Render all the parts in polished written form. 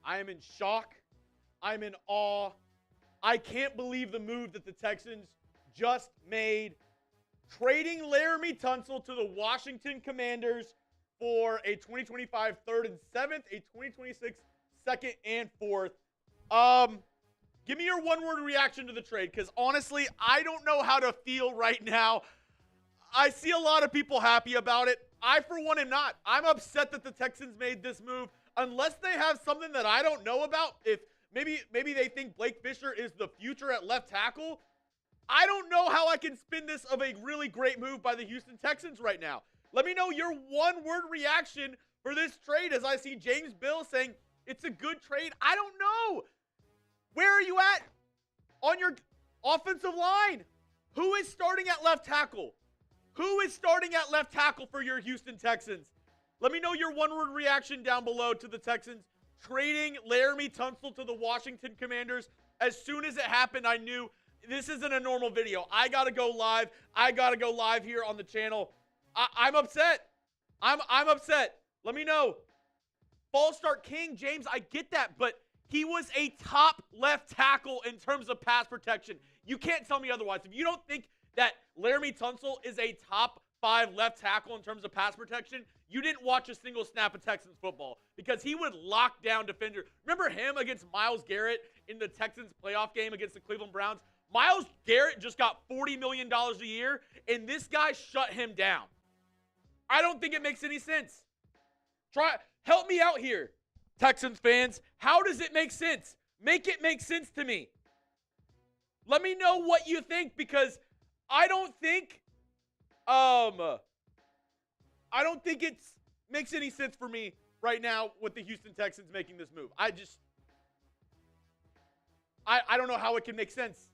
I am in shock. I'm in awe. I can't believe the move that the Texans just made, trading Laremy Tunsil to the Washington Commanders for a 2025 third and seventh, a 2026 second and fourth. Give me your one-word reaction to the trade, because honestly, I don't know how to feel right now. I see a lot of people happy about it. I, for one, am not. I'm upset that the Texans made this move, unless they have something that I don't know about. If maybe they think Blake Fisher is the future at left tackle. I don't know how I can spin this of a really great move by the Houston Texans right now. Let me know your one-word reaction for this trade, as I see James Bill saying it's a good trade. I don't know. Where are you at on your offensive line? Who is starting at left tackle? Who is starting at left tackle for your Houston Texans? Let me know your one-word reaction down below to the Texans trading Laremy Tunsil to the Washington Commanders. As soon as it happened, I knew this isn't a normal video. I got to go live. I got to go live here on the channel. I'm upset. I'm upset. Let me know. False start king, James, I get that, but he was a top left tackle in terms of pass protection. You can't tell me otherwise. If you don't think that Laremy Tunsil is a top 5 left tackle in terms of pass protection, you didn't watch a single snap of Texans football, because he would lock down defenders. Remember him against Myles Garrett in the Texans playoff game against the Cleveland Browns? Myles Garrett just got $40 million a year, and this guy shut him down. I don't think it makes any sense. Help me out here, Texans fans. How does it make sense? Make it make sense to me. Let me know what you think, because I don't think it makes any sense for me right now with the Houston Texans making this move. I don't know how it can make sense.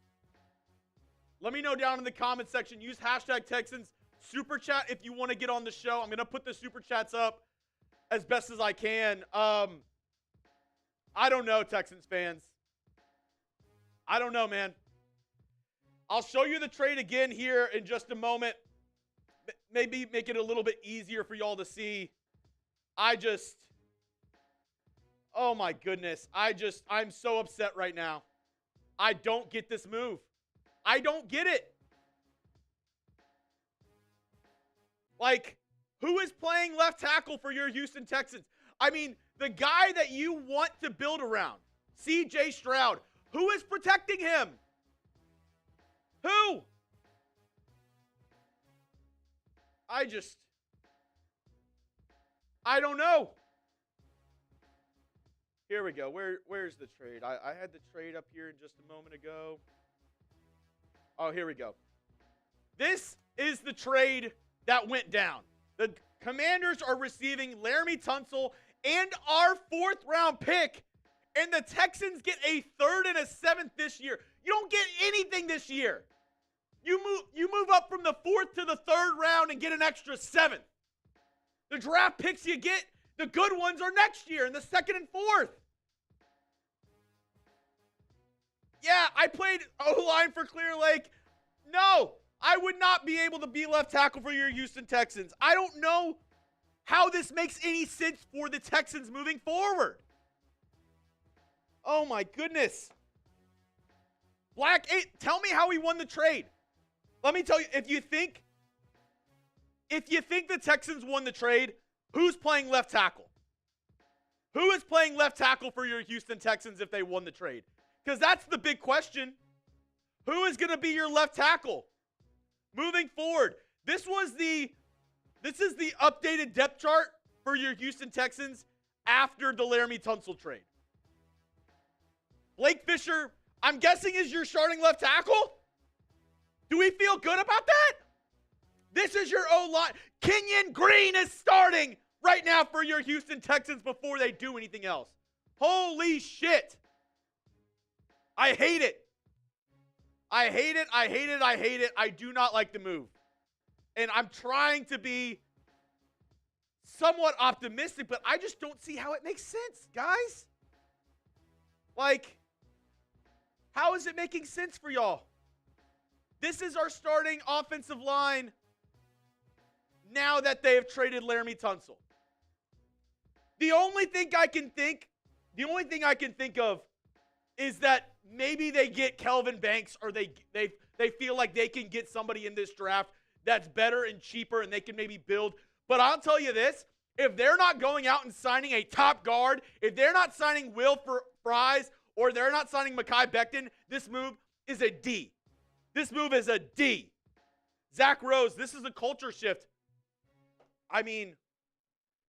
Let me know down in the comment section. Use hashtag Texans Super Chat if you want to get on the show. I'm going to put the Super Chats up as best as I can. I don't know, Texans fans. I don't know, man. I'll show you the trade again here in just a moment. Maybe make it a little bit easier for y'all to see. Oh my goodness. I'm so upset right now. I don't get this move. I don't get it. Like, who is playing left tackle for your Houston Texans? I mean, the guy that you want to build around, C.J. Stroud. Who is protecting him? Who? I don't know. Here we go. Where's the trade? I had the trade up here just a moment ago. Oh, here we go. This is the trade that went down. The Commanders are receiving Laremy Tunsil and our 4th round pick, and the Texans get a 3rd and a 7th this year. You don't get anything this year. You move up from the 4th to the 3rd round and get an extra 7th. The draft picks you get, the good ones, are next year in the 2nd and 4th. Yeah, I played O-line for Clear Lake. No, I would not be able to be left tackle for your Houston Texans. I don't know how this makes any sense for the Texans moving forward. Oh my goodness. Black 8, tell me how he won the trade. Let me tell you, if you think the Texans won the trade, who's playing left tackle? Who is playing left tackle for your Houston Texans if they won the trade? Because that's the big question. Who is going to be your left tackle moving forward? This is the updated depth chart for your Houston Texans after the Laremy Tunsil trade. Blake Fisher, I'm guessing, is your starting left tackle? Do we feel good about that? This is your O-line. Kenyon Green is starting right now for your Houston Texans before they do anything else. Holy shit. I hate it. I hate it. I hate it. I hate it. I do not like the move. And I'm trying to be somewhat optimistic, but I just don't see how it makes sense, guys. Like, how is it making sense for y'all? This is our starting offensive line now that they have traded Laremy Tunsil. The only thing I can think The only thing I can think of is that maybe they get Kelvin Banks, or they feel like they can get somebody in this draft that's better and cheaper, and they can maybe build. But I'll tell you this, if they're not going out and signing a top guard, if they're not signing Will Fries, or they're not signing Mekhi Becton, this move is a D. This move is a D. Zach Rose, this is a culture shift. I mean,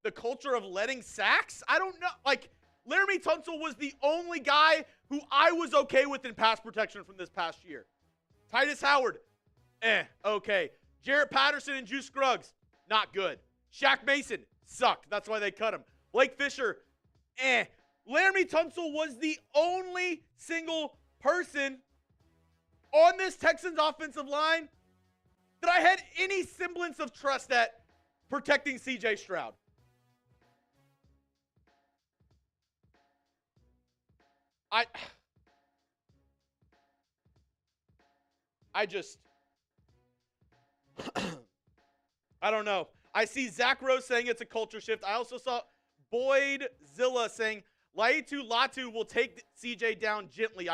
the culture of letting sacks? I don't know. Like, Laremy Tunsil was the only guy who I was okay with in pass protection from this past year. Titus Howard, okay. Jarrett Patterson and Juice Scruggs, not good. Shaq Mason, sucked. That's why they cut him. Blake Fisher, Laremy Tunsil was the only single person on this Texans offensive line that I had any semblance of trust at protecting C.J. Stroud. I just, I don't know. I see Zach Rose saying it's a culture shift. I also saw Boyd Zilla saying Laiatu Latu will take CJ down gently.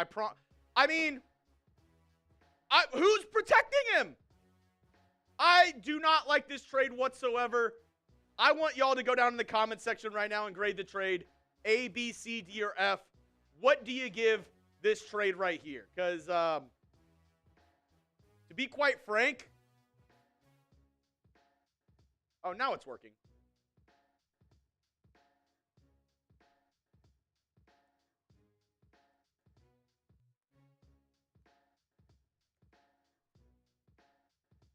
Who's protecting him? I do not like this trade whatsoever. I want y'all to go down in the comment section right now and grade the trade. A, B, C, D, or F. What do you give this trade right here? Because, to be quite frank, oh, now it's working.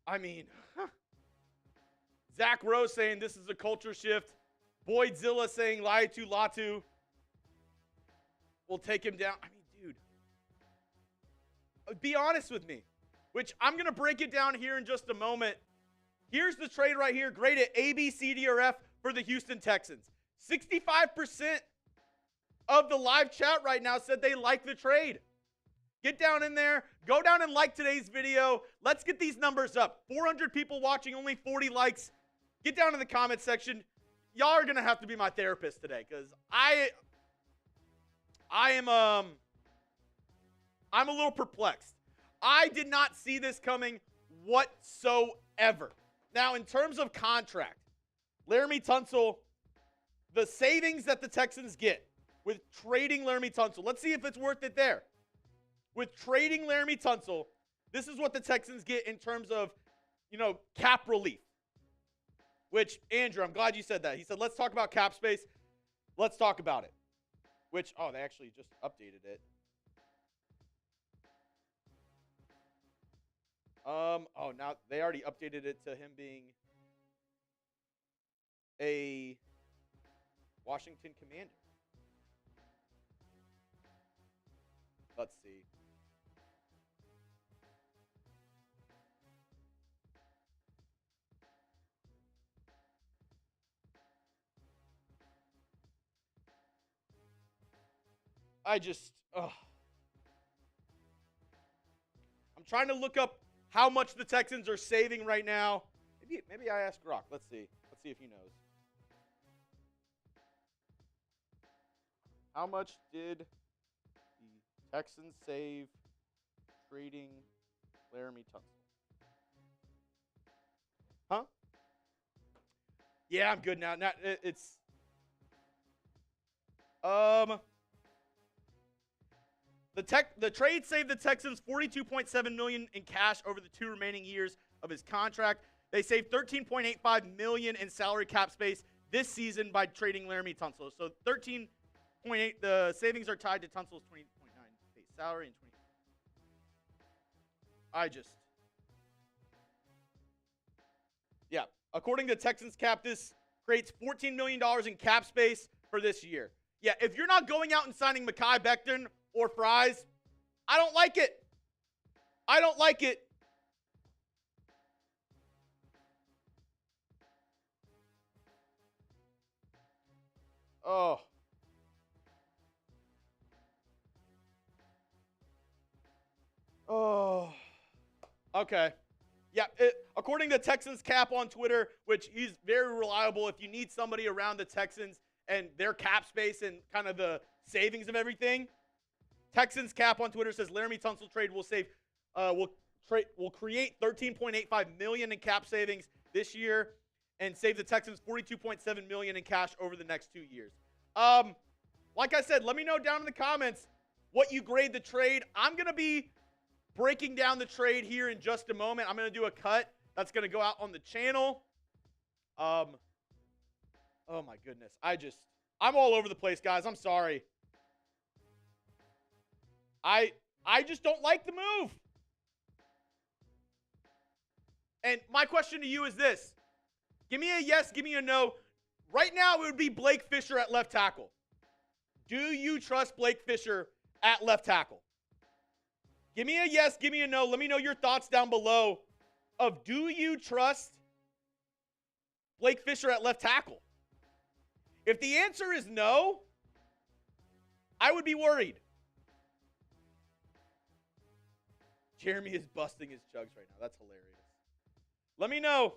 I mean, Zach Rose saying this is a culture shift. Boyd Zilla saying Laiatu Latu will take him down. I mean, dude, be honest with me, which I'm going to break it down here in just a moment. Here's the trade right here. Grade it A, B, C, D, or F for the Houston Texans. 65% of the live chat right now said they like the trade. Get down in there. Go down and like today's video. Let's get these numbers up. 400 people watching, only 40 likes. Get down in the comment section. Y'all are going to have to be my therapist today because I'm a little perplexed. I did not see this coming whatsoever. Now, in terms of contract, Laremy Tunsil, the savings that the Texans get with trading Laremy Tunsil, let's see if it's worth it there. With trading Laremy Tunsil, this is what the Texans get in terms of, cap relief. Which, Andrew, I'm glad you said that. He said, let's talk about cap space. Let's talk about it. Which, they actually just updated it. Now they already updated it to him being a Washington Commander. Let's see. I'm trying to look up how much the Texans are saving right now. Maybe I ask Rock. Let's see. Let's see if he knows. How much did the Texans save trading Laremy Tunsil? Huh? Yeah, I'm good now. The trade saved the Texans $42.7 million in cash over the 2 remaining years of his contract. They saved $13.85 million in salary cap space this season by trading Laremy Tunsil. So 13.8. The savings are tied to Tunsil's 20.9 base salary and 20. Yeah. According to Texans cap, this creates $14 million in cap space for this year. Yeah, if you're not going out and signing Mekhi Becton or Fries, I don't like it. I don't like it. Oh. Oh. Okay. Yeah, according to Texans Cap on Twitter, which he's very reliable, if you need somebody around the Texans and their cap space and kind of the savings of everything. Texans Cap on Twitter says Laremy Tunsil trade will save, will create $13.85 million in cap savings this year and save the Texans $42.7 million in cash over the next 2 years. Like I said, let me know down in the comments what you grade the trade. I'm going to be breaking down the trade here in just a moment. I'm going to do a cut that's going to go out on the channel. Oh my goodness. I'm all over the place, guys. I'm sorry. I just don't like the move. And my question to you is this. Give me a yes, give me a no. Right now, it would be Blake Fisher at left tackle. Do you trust Blake Fisher at left tackle? Give me a yes, give me a no. Let me know your thoughts down below of do you trust Blake Fisher at left tackle? If the answer is no, I would be worried. Jeremy is busting his chugs right now. That's hilarious. Let me know.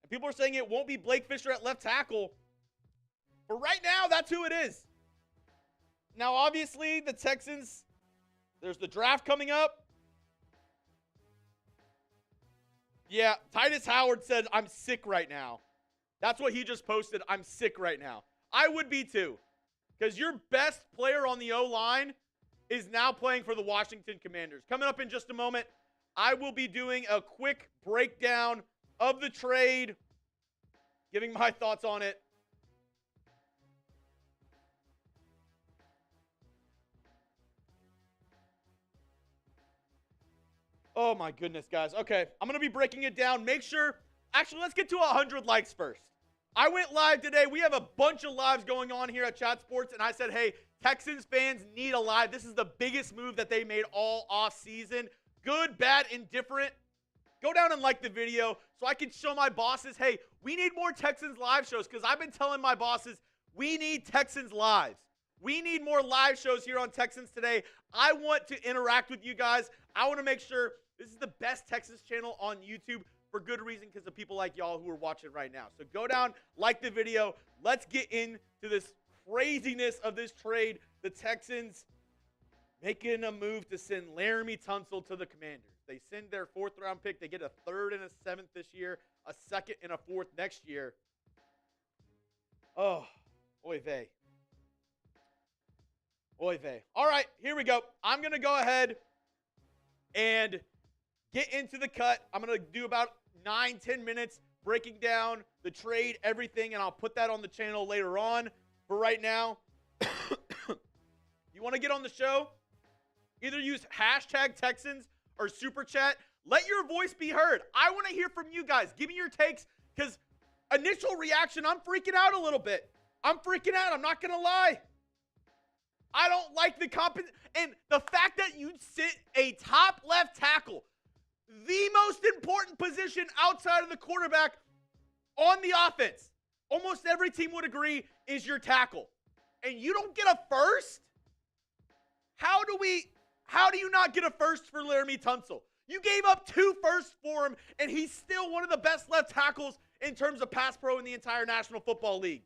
And people are saying it won't be Blake Fisher at left tackle. But right now, that's who it is. Now, obviously, the Texans, there's the draft coming up. Yeah, Titus Howard said, I'm sick right now. That's what he just posted. I'm sick right now. I would be too. Because your best player on the O-line is now playing for the Washington Commanders. Coming up in just a moment, I will be doing a quick breakdown of the trade, giving my thoughts on it. Oh my goodness, guys. Okay, I'm going to be breaking it down. Make sure, actually, let's get to 100 likes first. I went live today. We have a bunch of lives going on here at Chat Sports, and I said, hey, Texans fans need a live. This is the biggest move that they made all offseason. Good, bad, indifferent. Go down and like the video so I can show my bosses, hey, we need more Texans live shows because I've been telling my bosses we need Texans lives. We need more live shows here on Texans Today. I want to interact with you guys. I want to make sure this is the best Texans channel on YouTube for good reason because of people like y'all who are watching right now. So go down, like the video. Let's get into this craziness of this trade. The Texans making a move to send Laremy Tunsil to the Commanders. They send their 4th-round pick. They get a 3rd and a 7th this year, a 2nd and a 4th next year. Oh, oy vey. Oy vey. All right, here we go. I'm going to go ahead and get into the cut. I'm going to do about 9-10 minutes breaking down the trade, everything, and I'll put that on the channel later on. For right now, you want to get on the show? Either use hashtag Texans or Super Chat. Let your voice be heard. I want to hear from you guys. Give me your takes because initial reaction, I'm freaking out a little bit. I'm freaking out. I'm not going to lie. I don't like the and the fact that you sit a top left tackle, the most important position outside of the quarterback on the offense, almost every team would agree is your tackle. And you don't get a first? How do you not get a first for Laremy Tunsil? You gave up 2 firsts for him, and he's still one of the best left tackles in terms of pass pro in the entire National Football League.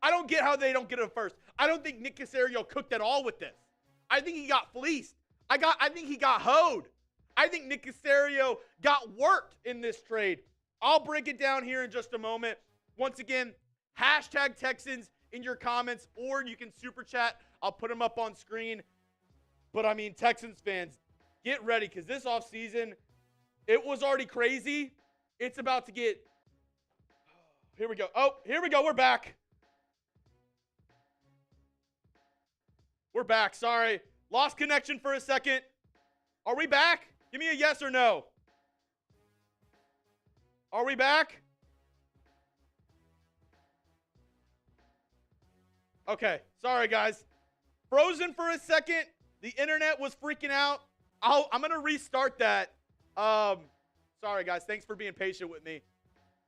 I don't get how they don't get a first. I don't think Nick Caserio cooked at all with this. I think he got fleeced. I think he got hoed. I think Nick Caserio got worked in this trade. I'll break it down here in just a moment. Once again, hashtag Texans in your comments, or you can super chat. I'll put them up on screen. But, I mean, Texans fans, get ready because this offseason, it was already crazy. It's about to get – here we go. Oh, here we go. We're back. We're back. Sorry. Lost connection for a second. Are we back? Give me a yes or no. Are we back? Okay. Sorry, guys. Frozen for a second. The internet was freaking out. I'm going to restart that. Sorry, guys. Thanks for being patient with me.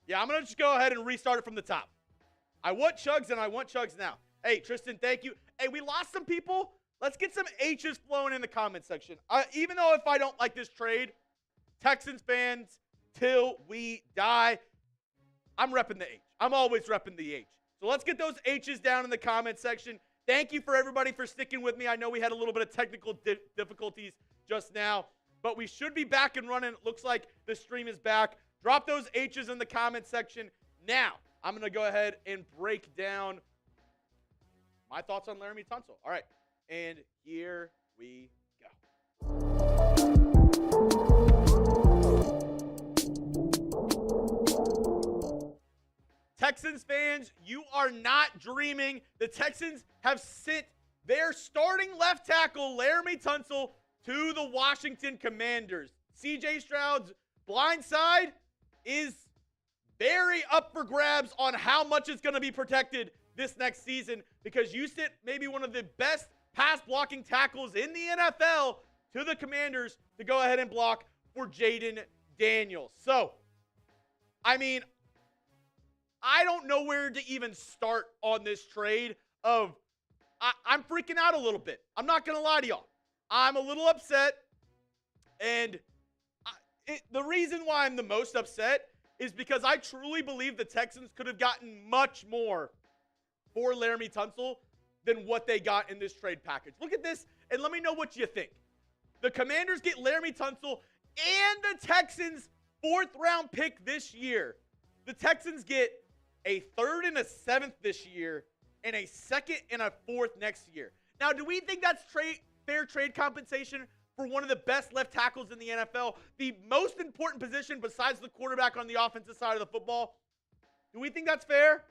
Yeah, I'm going to just go ahead and restart it from the top. I want Chuggs, and I want Chuggs now. Hey, Tristan, thank you. Hey, we lost some people. Let's get some H's flowing in the comment section. Even though if I don't like this trade, Texans fans, till we die, I'm repping the H. I'm always repping the H. So let's get those H's down in the comment section. Thank you for everybody for sticking with me. I know we had a little bit of technical difficulties just now, but we should be back and running. It looks like the stream is back. Drop those H's in the comment section. Now, I'm going to go ahead and break down my thoughts on Laremy Tunsil. All right, and here we go. Texans fans, you are not dreaming. The Texans have sent their starting left tackle, Laremy Tunsil, to the Washington Commanders. CJ Stroud's blind side is very up for grabs on how much it's going to be protected this next season, because you sent maybe one of the best pass blocking tackles in the NFL to the Commanders to go ahead and block for Jaden Daniels. So, I mean, I don't know where to even start on this trade of I'm freaking out a little bit. I'm not going to lie to y'all. I'm a little upset, and the reason why I'm the most upset is because I truly believe the Texans could have gotten much more for Laremy Tunsil than what they got in this trade package. Look at this, and let me know what you think. The Commanders get Laremy Tunsil and the Texans' 4th-round pick this year. The Texans get a 3rd and a 7th this year, and a 2nd and a 4th next year. Now, do we think that's fair trade compensation for one of the best left tackles in the NFL, the most important position besides the quarterback on the offensive side of the football? Do we think that's fair?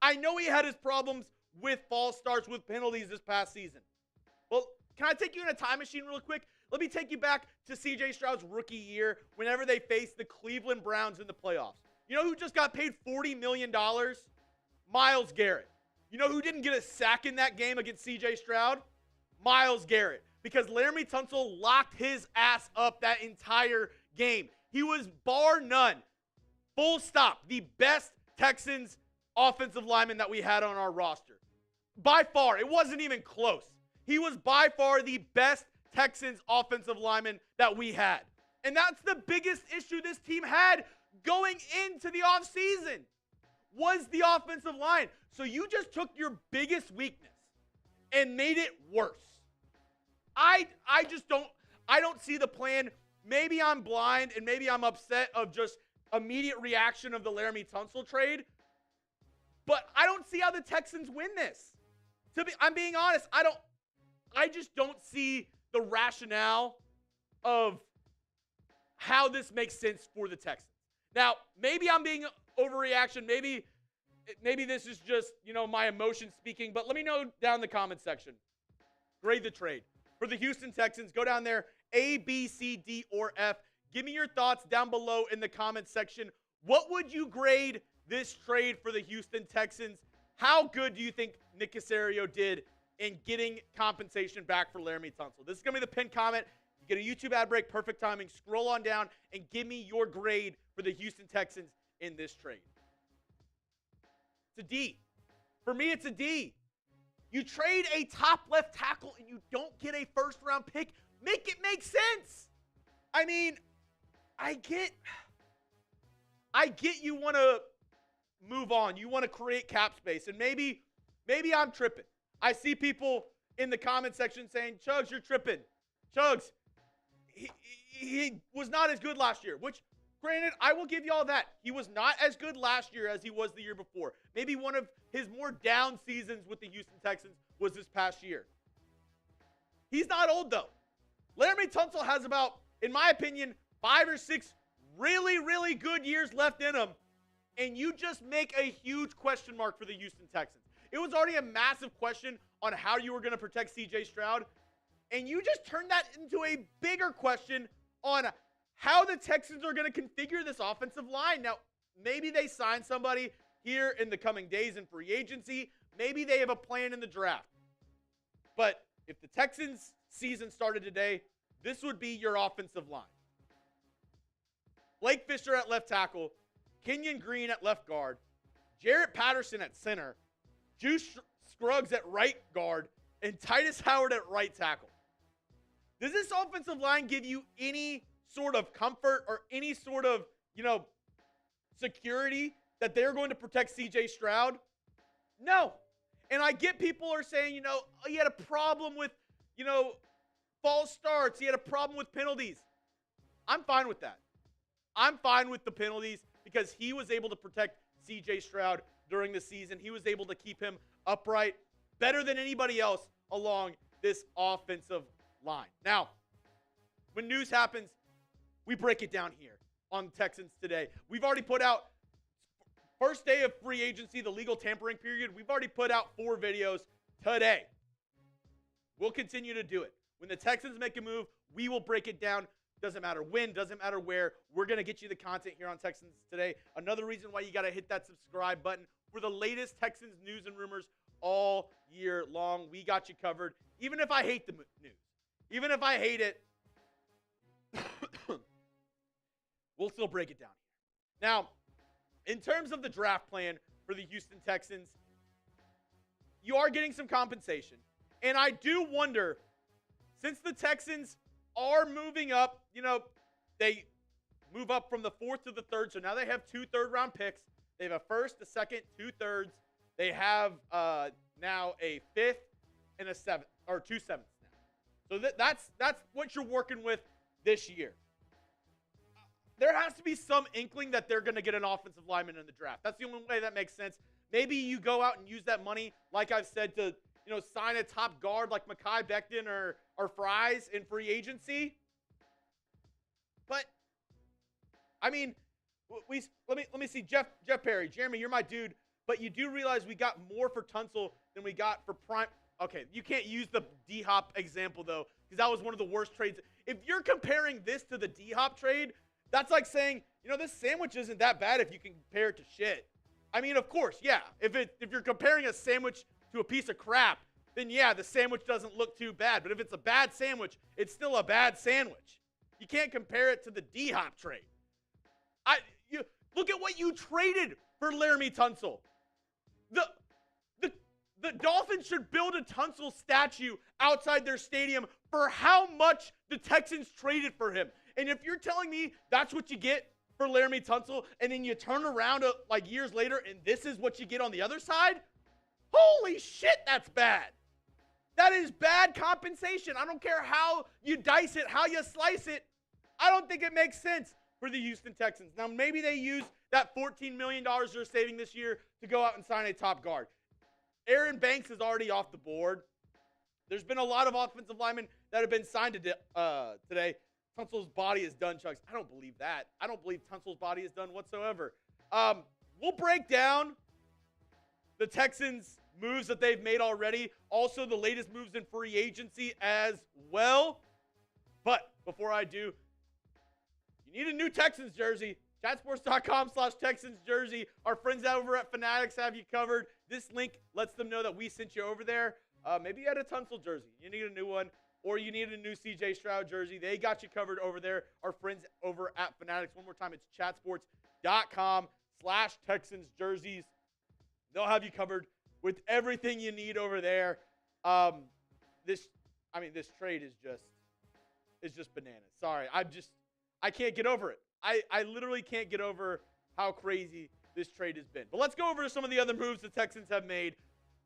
I know he had his problems with false starts, with penalties this past season. Well, can I take you in a time machine real quick? Let me take you back to CJ Stroud's rookie year whenever they faced the Cleveland Browns in the playoffs. You know who just got paid $40 million? Myles Garrett. You know who didn't get a sack in that game against CJ Stroud? Myles Garrett. Because Laremy Tunsil locked his ass up that entire game. He was, bar none, full stop, the best Texans offensive lineman that we had on our roster. By far. It wasn't even close. He was by far the best Texans offensive lineman that we had. And that's the biggest issue this team had going into the offseason, was the offensive line. So you just took your biggest weakness and made it worse. I don't see the plan. Maybe I'm blind and maybe I'm upset of just immediate reaction of the Laremy Tunsil trade. But I don't see how the Texans win this. I'm being honest. I just don't see the rationale of how this makes sense for the Texans. Now, maybe I'm being overreaction. Maybe this is just, my emotions speaking. But let me know down in the comment section. Grade the trade. For the Houston Texans, go down there, A, B, C, D, or F. Give me your thoughts down below in the comment section. What would you grade this trade for the Houston Texans? How good do you think Nick Caserio did in getting compensation back for Laremy Tunsil? This is going to be the pinned comment. You get a YouTube ad break, perfect timing. Scroll on down and give me your grade for the Houston Texans in this trade. It's a D. For me, it's a D. You trade a top left tackle and you don't get a 1st-round pick. Make it make sense. I mean, I get you want to move on. You want to create cap space. And maybe I'm tripping. I see people in the comment section saying, Chuggs, you're tripping. Chuggs, he was not as good last year, which, granted, I will give you all that. He was not as good last year as he was the year before. Maybe one of his more down seasons with the Houston Texans was this past year. He's not old, though. Laremy Tunsil has about, in my opinion, 5 or 6 really, really good years left in him, and you just make a huge question mark for the Houston Texans. It was already a massive question on how you were going to protect CJ Stroud, and you just turned that into a bigger question on how the Texans are going to configure this offensive line. Now, maybe they sign somebody here in the coming days in free agency. Maybe they have a plan in the draft. But if the Texans season started today, this would be your offensive line. Blake Fisher at left tackle, Kenyon Green at left guard, Jarrett Patterson at center, Juice Scruggs at right guard, and Titus Howard at right tackle. Does this offensive line give you any sort of comfort or any sort of, security that they're going to protect CJ Stroud? No. And I get people are saying, he had a problem with, false starts. He had a problem with penalties. I'm fine with that. I'm fine with the penalties because he was able to protect CJ Stroud during the season. He was able to keep him upright better than anybody else along this offensive line. Now, when news happens, we break it down here on Texans Today. We've already put out first day of free agency, the legal tampering period. We've already put out 4 videos today. We'll continue to do it. When the Texans make a move, we will break it down. Doesn't matter when, doesn't matter where. We're going to get you the content here on Texans Today. Another reason why you got to hit that subscribe button for the latest Texans news and rumors all year long. We got you covered. Even if I hate the news, even if I hate it, we'll still break it down here. Now, in terms of the draft plan for the Houston Texans, you are getting some compensation. And I do wonder, since the Texans are moving up, they move up from the 4th to the 3rd, so now they have 2 third-round picks. They have a first, a second, 2 thirds. They have now a 5th and a 7th, or 2 sevenths now. So that's what you're working with this year. There has to be some inkling that they're going to get an offensive lineman in the draft. That's the only way that makes sense. Maybe you go out and use that money, like I've said, to sign a top guard like Mekhi Becton or Fries in free agency. But I mean, let me see. Jeff Perry, Jeremy, you're my dude. But you do realize we got more for Tunsil than we got for Prime. Okay, you can't use the D-Hop example, though, because that was one of the worst trades. If you're comparing this to the D-Hop trade, that's like saying, this sandwich isn't that bad if you can compare it to shit. I mean, of course, yeah. If you're comparing a sandwich to a piece of crap, then yeah, the sandwich doesn't look too bad. But if it's a bad sandwich, it's still a bad sandwich. You can't compare it to the D-Hop trade. You look at what you traded for Laremy Tunsil. The Dolphins should build a Tunsil statue outside their stadium for how much the Texans traded for him. And if you're telling me that's what you get for Laremy Tunsil, and then you turn around like years later and this is what you get on the other side, holy shit, that's bad. That is bad compensation. I don't care how you dice it, how you slice it. I don't think it makes sense for the Houston Texans. Now, maybe they use that $14 million they're saving this year to go out and sign a top guard. Aaron Banks is already off the board. There's been a lot of offensive linemen that have been signed today. Tunsil's body is done, Chuggs. I don't believe that. I don't believe Tunsil's body is done whatsoever. We'll break down the Texans' moves that they've made already. Also, the latest moves in free agency as well. But before I do, you need a new Texans jersey. Chatsports.com/Texans jersey. Our friends over at Fanatics have you covered. This link lets them know that we sent you over there. Maybe you had a Tunsil jersey. You need a new one. Or you need a new CJ Stroud jersey. They got you covered over there. Our friends over at Fanatics. One more time, it's chatsports.com/Texans jerseys. They'll have you covered with everything you need over there. This trade is just bananas. Sorry, I can't get over it. I literally can't get over how crazy this trade has been. But let's go over to some of the other moves the Texans have made.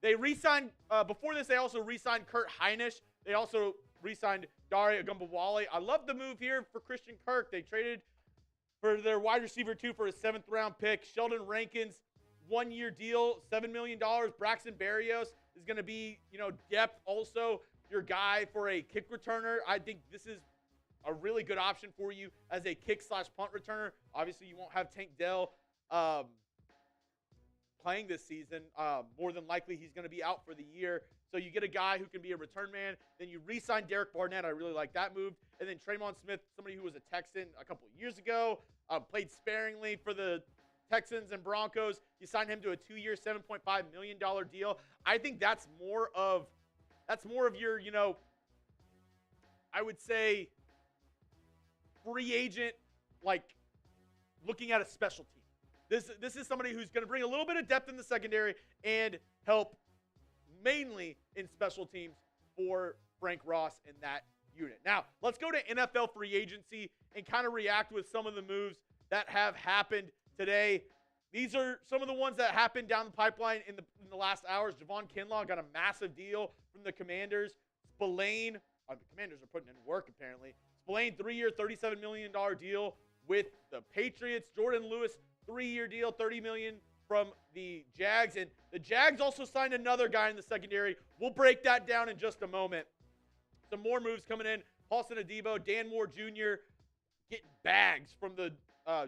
They re-signed, before this, they also re-signed Kurt Hinish. They also re-signed Darrell Ogunbowale. I love the move here for Christian Kirk. They traded for their wide receiver, too, for a 7th-round pick. Sheldon Rankins, 1-year deal, $7 million. Braxton Berrios is going to be, depth also. Your guy for a kick returner. I think this is a really good option for you as a kick/punt returner. Obviously, you won't have Tank Dell playing this season. More than likely, he's going to be out for the year. So you get a guy who can be a return man. Then you re-sign Derek Barnett. I really like that move. And then Tremon Smith, somebody who was a Texan a couple of years ago, played sparingly for the Texans and Broncos. You signed him to a 2-year, $7.5 million deal. I think that's more of your, I would say, free agent, like looking at a special team. This is somebody who's going to bring a little bit of depth in the secondary and help mainly in special teams for Frank Ross in that unit. Now, let's go to NFL free agency and kind of react with some of the moves that have happened today. These are some of the ones that happened down the pipeline in the last hours. Javon Kinlaw got a massive deal from the Commanders. Spillane, the Commanders are putting in work apparently. Spillane, 3-year, $37 million deal with the Patriots. Jordan Lewis, 3-year deal, $30 million from the Jags. And the Jags also signed another guy in the secondary. We'll break that down in just a moment. Some more moves coming in. Paulson Adebo, Dan Moore Jr. getting bags from the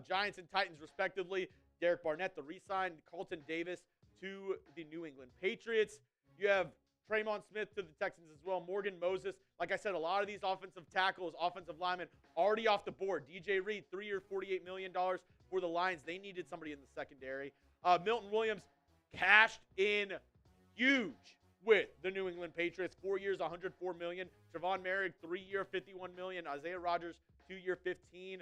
Giants and Titans respectively. Derek Barnett, the re-signed. Carlton Davis to the New England Patriots. You have Tremon Smith to the Texans as well. Morgan Moses. Like I said, a lot of these offensive tackles, offensive linemen already off the board. DJ Reed, 3-year, $48 million for the Lions. They needed somebody in the secondary. Milton Williams cashed in huge with the New England Patriots. 4 years, $104 million. Trevon Merrick, 3-year, $51 million. Isaiah Rodgers, 2-year, $15 million.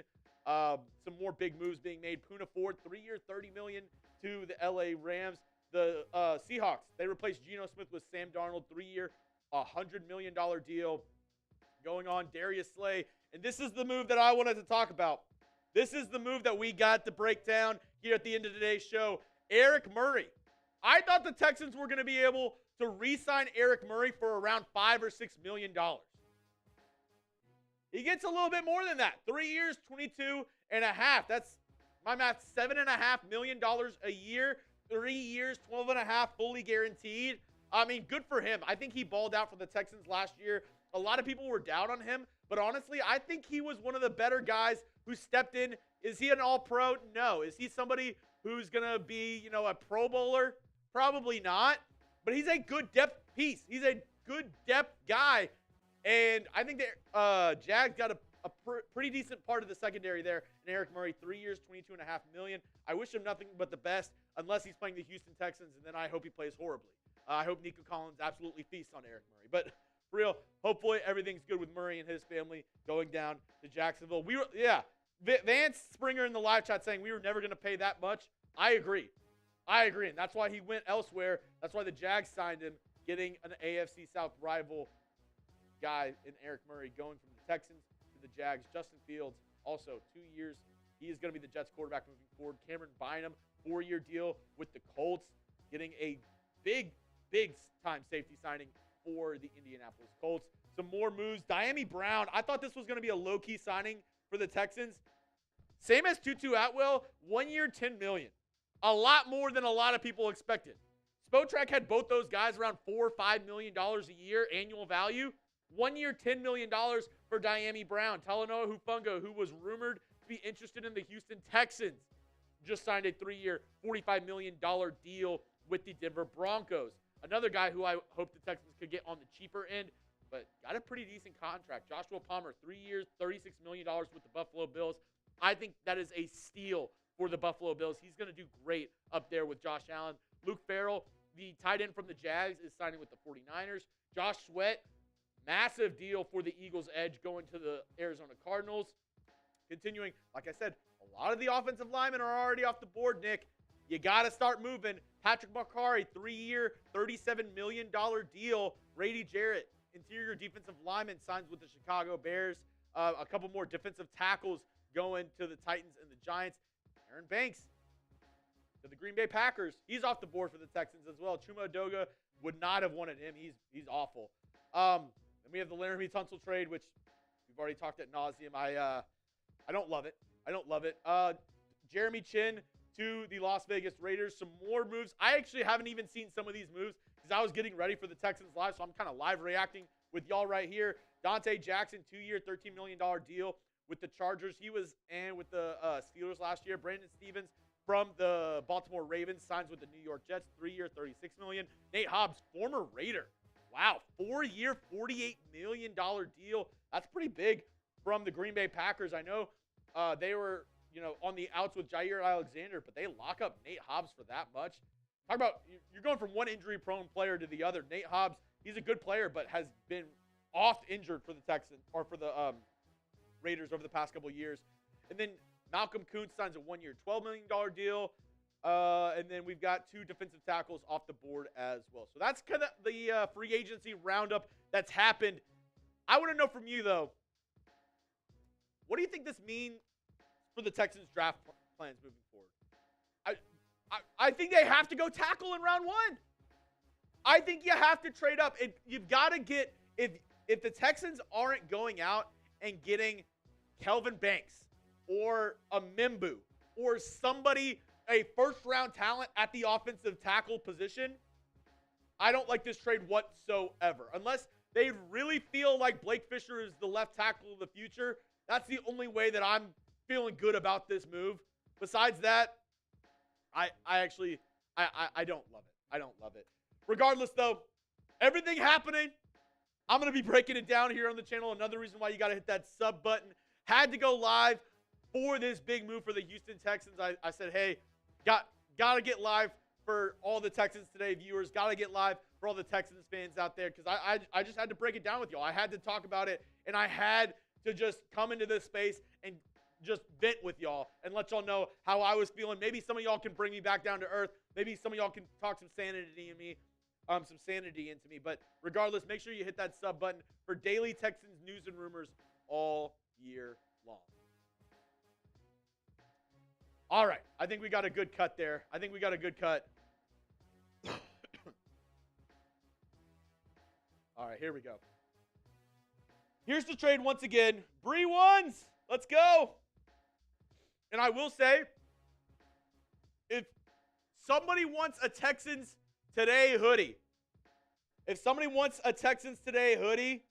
Some more big moves being made. Poona Ford, 3-year, $30 million to the LA Rams. The Seahawks, they replaced Geno Smith with Sam Darnold, 3-year, $100 million deal going on. Darius Slay, and this is the move that I wanted to talk about. This is the move that we got to break down here at the end of today's show. Eric Murray. I thought the Texans were going to be able to re-sign Eric Murray for around $5 or $6 million. He gets a little bit more than that. 3 years, $22.5 million. That's, my math, $7.5 million a year. 3 years, $12.5 million fully guaranteed. I mean, good for him. I think he balled out for the Texans last year. A lot of people were down on him, but honestly, I think he was one of the better guys who stepped in. Is he an all-pro? No. Is he somebody who's going to be, a Pro Bowler? Probably not, but he's a good depth piece. He's a good depth guy, and I think that Jags got a pretty decent part of the secondary there. And Eric Murray, 3 years, $22.5 million. I wish him nothing but the best, unless he's playing the Houston Texans, and then I hope he plays horribly. I hope Nico Collins absolutely feasts on Eric Murray. But for real, hopefully everything's good with Murray and his family going down to Jacksonville. Vance Springer in the live chat saying we were never going to pay that much. I agree, and that's why he went elsewhere. That's why the Jags signed him, getting an AFC South rival guy in Eric Murray, going from the Texans to the Jags. Justin Fields, also 2 years. He is going to be the Jets quarterback moving forward. Cameron Bynum, 4-year deal with the Colts, getting a big-time safety signing for the Indianapolis Colts. Some more moves. Diami Brown. I thought this was going to be a low-key signing for the Texans. Same as Tutu Atwell, 1 year, $10 million. A lot more than a lot of people expected. Spotrac had both those guys around $4 or $5 million a year annual value. 1 year, $10 million for Diami Brown. Talanoa Hufanga, who was rumored to be interested in the Houston Texans, just signed a 3-year, $45 million deal with the Denver Broncos. Another guy who I hope the Texans could get on the cheaper end, but got a pretty decent contract. Joshua Palmer, 3 years, $36 million with the Buffalo Bills. I think that is a steal for the Buffalo Bills. He's going to do great up there with Josh Allen. Luke Farrell, the tight end from the Jags, is signing with the 49ers. Josh Sweat, massive deal for the Eagles' edge going to the Arizona Cardinals. Continuing, like I said, a lot of the offensive linemen are already off the board, Nick. You got to start moving. Patrick Makari, 3-year, $37 million deal. Brady Jarrett, interior defensive lineman, signs with the Chicago Bears. A couple more defensive tackles going to the Titans and the Giants. Aaron Banks to the Green Bay Packers. He's off the board for the Texans as well. Chuma Edoga would not have wanted him. He's awful. Then we have the Laremy Tunsil trade, which we've already talked at nauseum. I don't love it. Jeremy Chin to the Las Vegas Raiders. Some more moves. I actually haven't even seen some of these moves because I was getting ready for the Texans live, so I'm kind of live reacting with y'all right here. Dante Jackson, 2-year, $13 million deal with the Chargers. He was with the Steelers last year. Brandon Stevens from the Baltimore Ravens signs with the New York Jets, 3-year, $36 million. Nate Hobbs, former Raider. Wow, 4-year, $48 million deal. That's pretty big from the Green Bay Packers. I know they were, on the outs with Jair Alexander, but they lock up Nate Hobbs for that much. Talk about, you're going from one injury-prone player to the other. Nate Hobbs, he's a good player, but has been oft injured for the Texans, or for the Raiders over the past couple of years. And then Malcolm Kuntz signs a 1-year, $12 million deal. And then we've got 2 defensive tackles off the board as well. So that's kind of the free agency roundup that's happened. I want to know from you, though, what do you think this means for the Texans draft plans moving forward? I think they have to go tackle in round 1. I think you have to trade up. You've got to get if the Texans aren't going out and getting Kelvin Banks or a Mimbu or somebody, a first-round talent at the offensive tackle position, I don't like this trade whatsoever. Unless they really feel like Blake Fisher is the left tackle of the future, that's the only way that I'm feeling good about this move. Besides that, I don't love it. I don't love it. Regardless, though, everything happening, I'm going to be breaking it down here on the channel. Another reason why you got to hit that sub button. Had to go live for this big move for the Houston Texans. I said, hey, got to get live for all the Texans Today viewers. Got to get live for all the Texans fans out there because I just had to break it down with y'all. I had to talk about it, and I had to just come into this space and just vent with y'all and let y'all know how I was feeling. Maybe some of y'all can bring me back down to earth. Maybe some of y'all can talk some sanity in me. Some sanity into me. But regardless, make sure you hit that sub button for daily Texans news and rumors all year long. All right. I think we got a good cut there. All right, here we go. Here's the trade once again. Bree ones. Let's go. And I will say, if somebody wants a Texans Today hoodie. If somebody wants a Texans Today hoodie,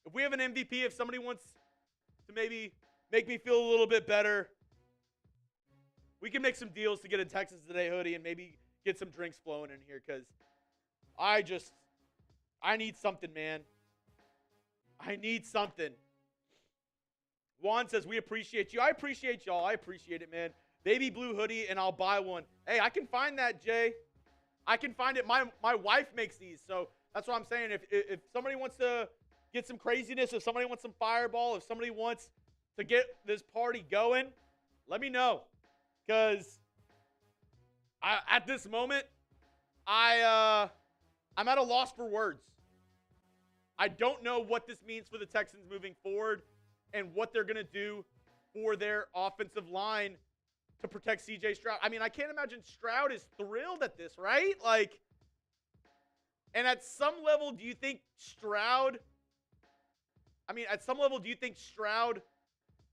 if we have an MVP, if somebody wants to maybe make me feel a little bit better, we can make some deals to get a Texans Today hoodie and maybe get some drinks flowing in here because I need something, man. I need something. Juan says, we appreciate you. I appreciate y'all. I appreciate it, man. Baby blue hoodie, and I'll buy one. Hey, I can find that, Jay. I can find it. My wife makes these, so that's what I'm saying. If somebody wants to get some craziness, if somebody wants some fireball, if somebody wants to get this party going, let me know. Because at this moment, I'm at a loss for words. I don't know what this means for the Texans moving forward and what they're going to do for their offensive line to protect C.J. Stroud. I mean, I can't imagine Stroud is thrilled at this, right? Like, and at some level, do you think Stroud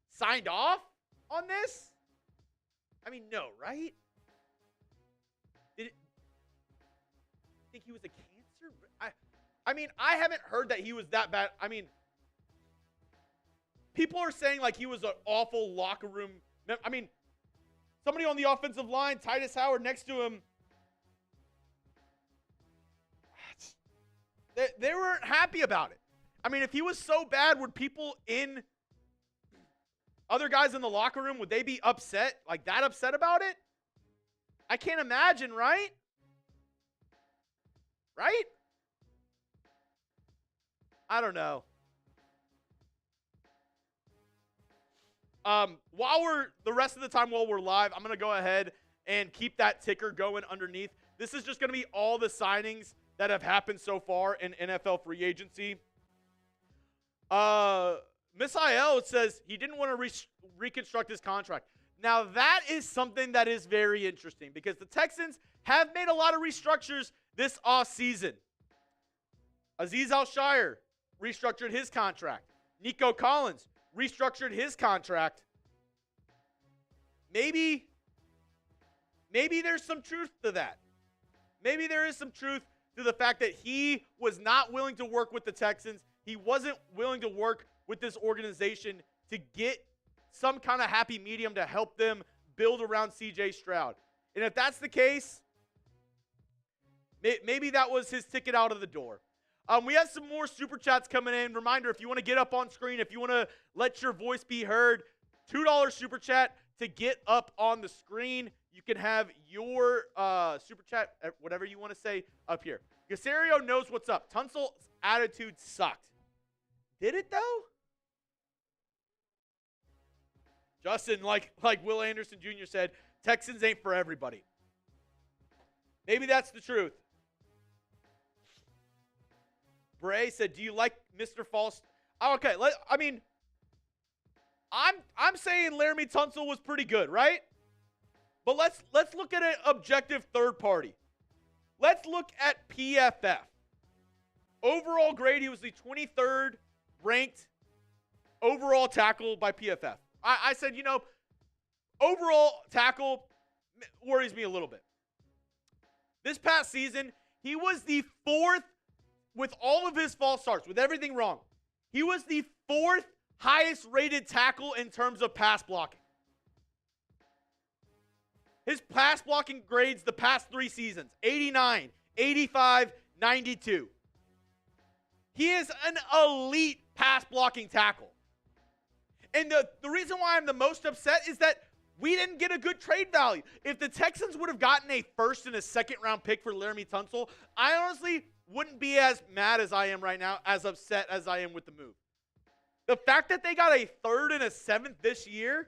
signed off on this? I mean, no, right? Did it think he was a cancer? I mean, I haven't heard that he was that bad. I mean, people are saying like he was an awful locker room. I mean, somebody on the offensive line, Titus Howard next to him, they weren't happy about it. I mean, if he was so bad, would people other guys in the locker room, would they be upset, like that upset about it? I can't imagine, right? Right? I don't know. The rest of the time while we're live, I'm going to go ahead and keep that ticker going underneath. This is just going to be all the signings that have happened so far in NFL free agency. Misael says he didn't want to reconstruct his contract. Now, that is something that is very interesting because the Texans have made a lot of restructures this offseason. Azeez Al-Shire restructured his contract. Nico Collins restructured his contract. Maybe there's some truth to that. Maybe there is some truth to the fact that he was not willing to work with the Texans. He wasn't willing to work with this organization to get some kind of happy medium to help them build around C.J. Stroud. And if that's the case, maybe that was his ticket out of the door. We have some more Super Chats coming in. Reminder, if you want to get up on screen, if you want to let your voice be heard, $2 Super Chat to get up on the screen. You can have your Super Chat, whatever you want to say, up here. Caserio knows what's up. Tunsil's attitude sucked. Did it, though? Justin, like Will Anderson Jr. said, Texans ain't for everybody. Maybe that's the truth. Bray said, do you like Mr. False? Oh, okay, I'm saying Laremy Tunsil was pretty good, right? But let's look at an objective third party. Let's look at PFF. Overall grade, he was the 23rd ranked overall tackle by PFF. I said, overall tackle worries me a little bit. This past season, he was the 4th, with all of his false starts, with everything wrong, he was the 4th highest rated tackle in terms of pass blocking. His pass blocking grades the past 3 seasons, 89, 85, 92. He is an elite pass blocking tackle. And the reason why I'm the most upset is that we didn't get a good trade value. If the Texans would have gotten a 1st and a 2nd round pick for Laremy Tunsil, I honestly wouldn't be as mad as I am right now, as upset as I am with the move. The fact that they got a 3rd and a 7th this year,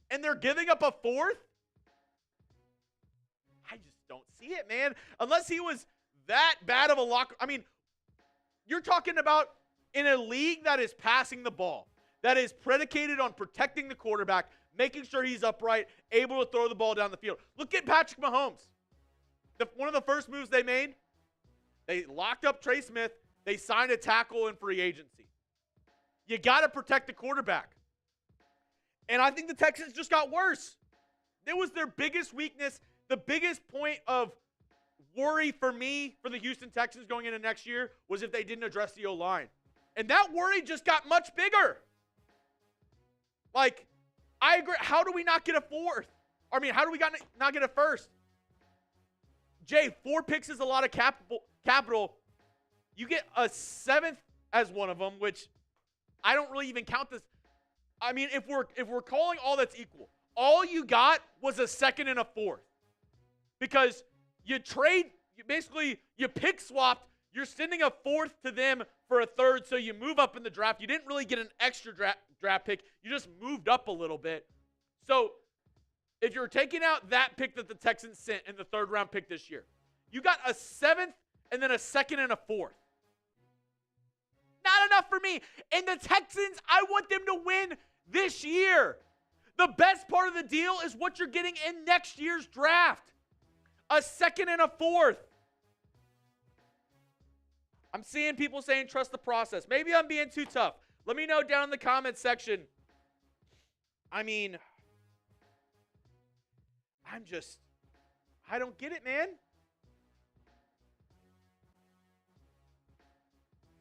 and they're giving up a 4th, I just don't see it, man. Unless he was that bad of a locker. I mean, you're talking about in a league that is passing the ball, that is predicated on protecting the quarterback, making sure he's upright, able to throw the ball down the field. Look at Patrick Mahomes. One of the first moves they made, they locked up Trey Smith. They signed a tackle in free agency. You got to protect the quarterback. And I think the Texans just got worse. It was their biggest weakness. The biggest point of worry for me for the Houston Texans going into next year was if they didn't address the O-line. And that worry just got much bigger. Like, I agree. How do we not get a 4th? I mean, how do we not get a 1st? Jay, 4 picks is a lot of capital. You get a 7th as one of them, which I don't really even count this. I mean, if we're calling all that's equal, all you got was a 2nd and a 4th. Because you pick swapped, you're sending a 4th to them for a 3rd, so you move up in the draft. You didn't really get an extra draft pick. You just moved up a little bit. So if you're taking out that pick that the Texans sent in the 3rd round pick this year, you got a 7th and then a 2nd and a 4th. Not enough for me. And the Texans, I want them to win this year. The best part of the deal is what you're getting in next year's draft. A 2nd and a 4th. I'm seeing people saying trust the process. Maybe I'm being too tough. Let me know down in the comments section. I mean, I don't get it, man.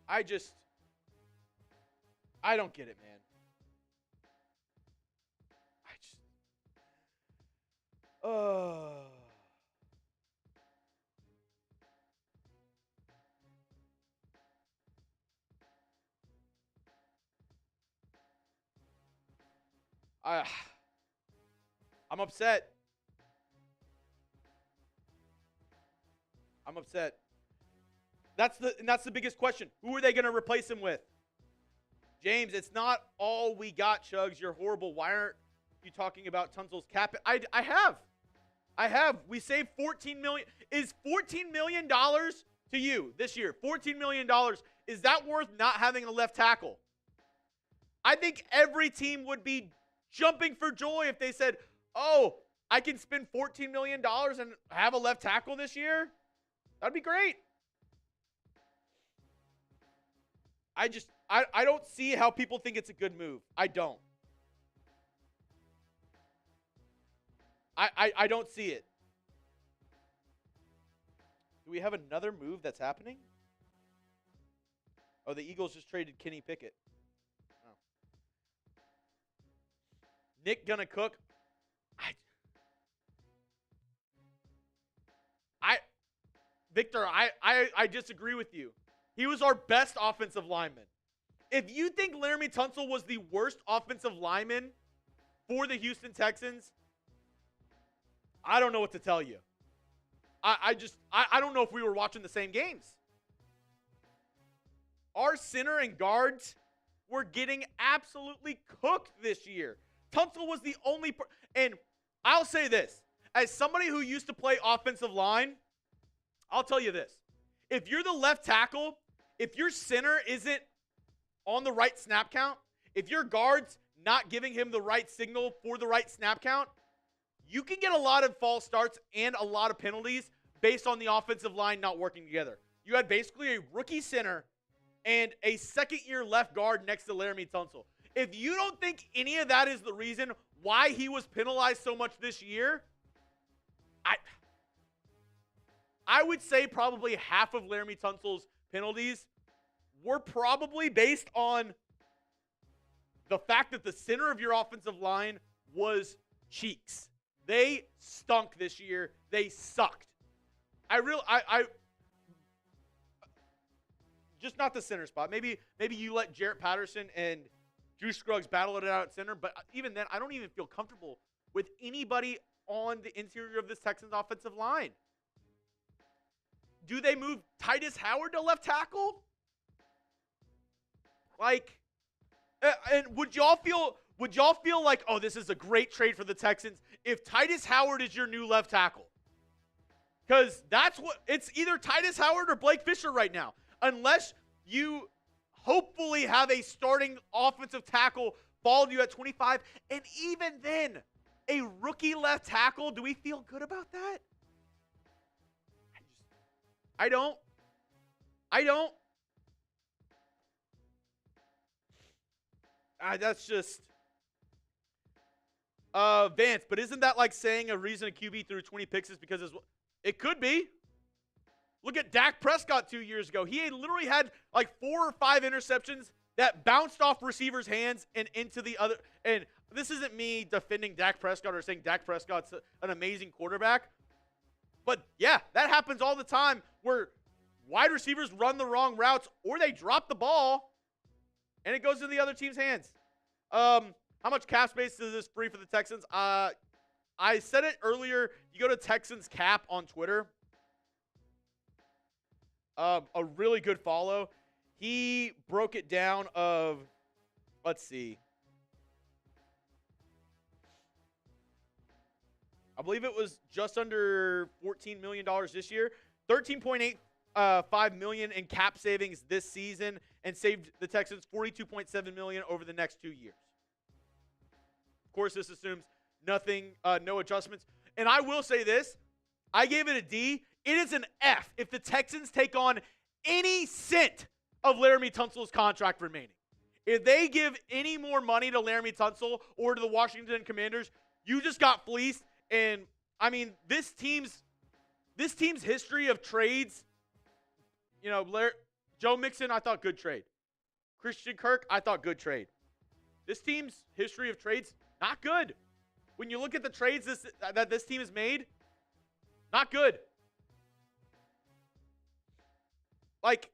I don't get it, man. I'm upset. I'm upset. That's the biggest question. Who are they going to replace him with? James, it's not all we got, Chuggs. You're horrible. Why aren't you talking about Tunsil's cap? I have. We saved $14 million. Is $14 million to you this year? $14 million. Is that worth not having a left tackle? I think every team would be jumping for joy if they said, oh, I can spend $14 million and have a left tackle this year. That'd be great. I don't see how people think it's a good move. I don't. I don't see it. Do we have another move that's happening? Oh, the Eagles just traded Kenny Pickett. Oh. Nick gonna cook. Victor, I disagree with you. He was our best offensive lineman. If you think Laremy Tunsil was the worst offensive lineman for the Houston Texans, I don't know what to tell you. I don't know if we were watching the same games. Our center and guards were getting absolutely cooked this year. Tunsil was the only and I'll say this. As somebody who used to play offensive line, I'll tell you this. If you're the left tackle, if your center isn't on the right snap count, if your guard's not giving him the right signal for the right snap count, you can get a lot of false starts and a lot of penalties based on the offensive line not working together. You had basically a rookie center and a second-year left guard next to Laremy Tunsil. If you don't think any of that is the reason why he was penalized so much this year, I would say probably half of Laremy Tunsil's penalties were probably based on the fact that the center of your offensive line was cheeks. They stunk this year. They sucked. Just not the center spot. Maybe you let Jarrett Patterson and Drew Scruggs battle it out at center, but even then, I don't even feel comfortable with anybody on the interior of this Texans offensive line. Do they move Titus Howard to left tackle? Like, and would y'all feel like, oh, this is a great trade for the Texans if Titus Howard is your new left tackle? Because it's either Titus Howard or Blake Fisher right now. Unless you hopefully have a starting offensive tackle fall to you at 25. And even then, a rookie left tackle, do we feel good about that? I don't. That's just Vance, but isn't that like saying a reason a QB threw 20 picks is because it could be. Look at Dak Prescott 2 years ago. He literally had like 4 or 5 interceptions that bounced off receivers' hands and into the other. And this isn't me defending Dak Prescott or saying Dak Prescott's an amazing quarterback. But yeah, that happens all the time where wide receivers run the wrong routes or they drop the ball and it goes into the other team's hands. How much cap space is this free for the Texans? I said it earlier. You go to Texans Cap on Twitter. A really good follow. He broke it down of, let's see. I believe it was just under $14 million this year. $13.85 million in cap savings this season and saved the Texans $42.7 million over the next 2 years. Of course, this assumes nothing, no adjustments. And I will say this. I gave it a D. It is an F if the Texans take on any cent of Laremy Tunsil's contract remaining. If they give any more money to Laremy Tunsil or to the Washington Commanders, you just got fleeced. And I mean, this team's history of trades, you know, Joe Mixon, I thought good trade. Christian Kirk, I thought good trade. This team's history of trades, not good. When you look at the trades that this team has made, not good. Like,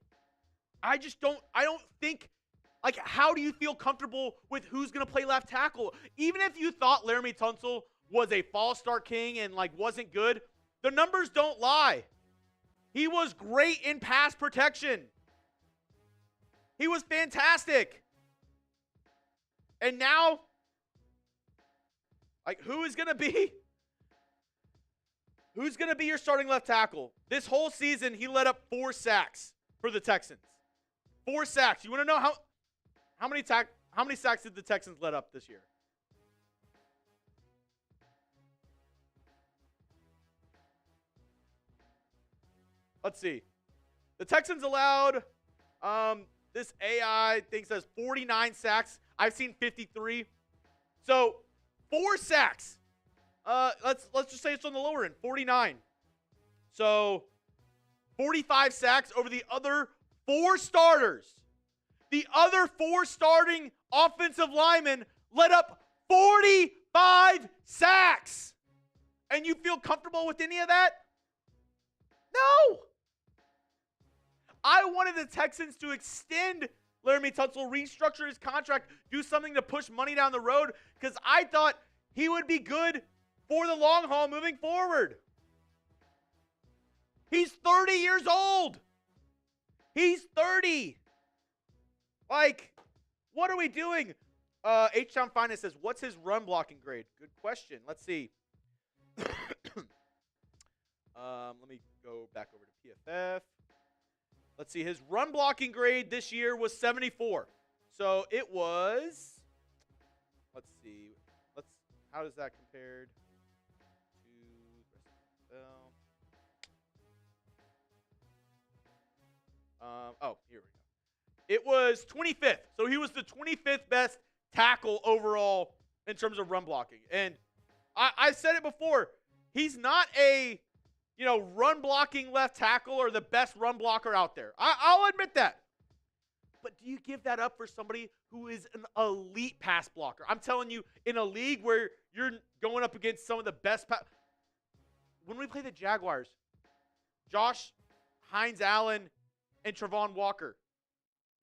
I don't think, like, how do you feel comfortable with who's going to play left tackle? Even if you thought Laremy Tunsil was a false start king and, like, wasn't good, the numbers don't lie. He was great in pass protection. He was fantastic. And now, like, who's going to be your starting left tackle? This whole season, he let up 4 sacks for the Texans. 4 sacks. You want to know how many sacks did the Texans let up this year? Let's see. The Texans allowed, this AI thing says 49 sacks. I've seen 53. So 4 sacks. Let's just say it's on the lower end, 49. So 45 sacks over the other 4 starters. The other 4 starting offensive linemen let up 45 sacks. And you feel comfortable with any of that? No. I wanted the Texans to extend Laremy Tunsil, restructure his contract, do something to push money down the road, because I thought he would be good for the long haul moving forward. He's 30 years old. He's 30. Like, what are we doing? H-Town Finest says, what's his run blocking grade? Good question. Let's see. Let me go back over to PFF. Let's see. His run blocking grade this year was 74. So it was, let's see. How does that compare? Oh, here we go. It was 25th. So he was the 25th best tackle overall in terms of run blocking. And I said it before. He's not a, run blocking left tackle or the best run blocker out there. I'll admit that. But do you give that up for somebody who is an elite pass blocker? I'm telling you, in a league where you're going up against some of the best when we play the Jaguars, Josh Hines Allen and Trevon Walker,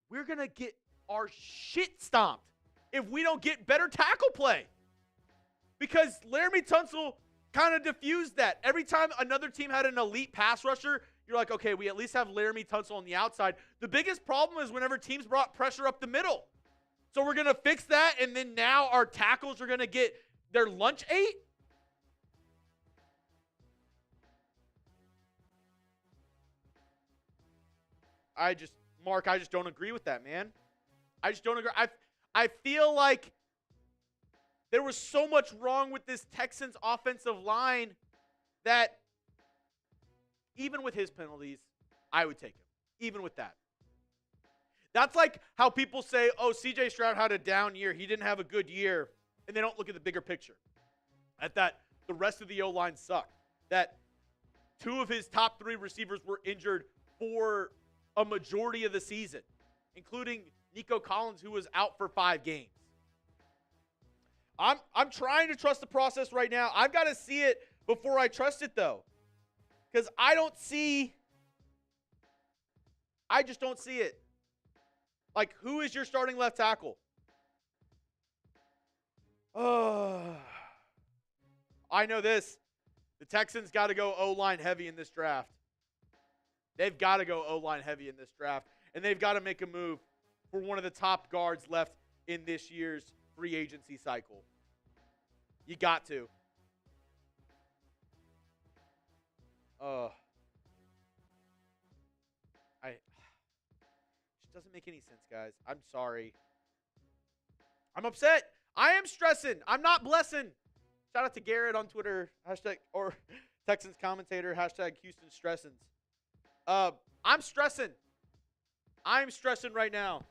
we're going to get our shit stomped if we don't get better tackle play. Because Laremy Tunsil kind of diffused that. Every time another team had an elite pass rusher, you're like, okay, we at least have Laremy Tunsil on the outside. The biggest problem is whenever teams brought pressure up the middle. So we're going to fix that, and then now our tackles are going to get their lunch ate? Mark, I just don't agree with that, man. I just don't agree. I feel like there was so much wrong with this Texans offensive line that even with his penalties, I would take him. Even with that. That's like how people say, oh, C.J. Stroud had a down year. He didn't have a good year. And they don't look at the bigger picture. At that, the rest of the O-line sucked. That 2 of his top 3 receivers were injured for a majority of the season, including Nico Collins, who was out for 5 games. I'm trying to trust the process right now. I've got to see it before I trust it, though. Because I just don't see it. Like, who is your starting left tackle? Oh, I know this. The Texans got to go O-line heavy in this draft. They've got to go O-line heavy in this draft. And they've got to make a move for one of the top guards left in this year's free agency cycle. You got to. It just doesn't make any sense, guys. I'm sorry. I'm upset. I am stressing. I'm not blessing. Shout out to Garrett on Twitter. Or Texans commentator. #Houston Stressins. I'm stressing. I'm stressing right now.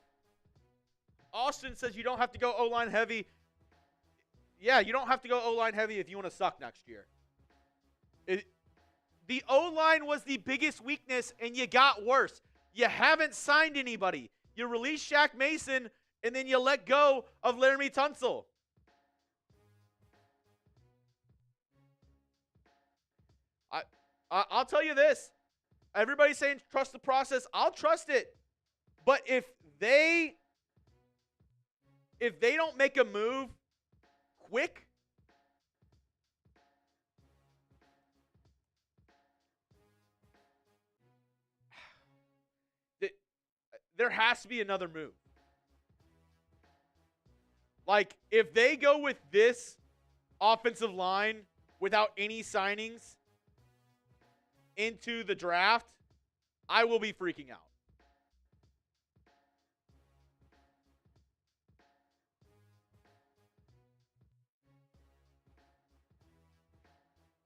Austin says you don't have to go O-line heavy. Yeah, you don't have to go O-line heavy if you want to suck next year. The O-line was the biggest weakness, and you got worse. You haven't signed anybody. You released Shaq Mason, and then you let go of Laremy Tunsil. I'll tell you this. Everybody's saying trust the process. I'll trust it. But if they don't make a move quick, there has to be another move. Like, if they go with this offensive line without any signings into the draft, I will be freaking out.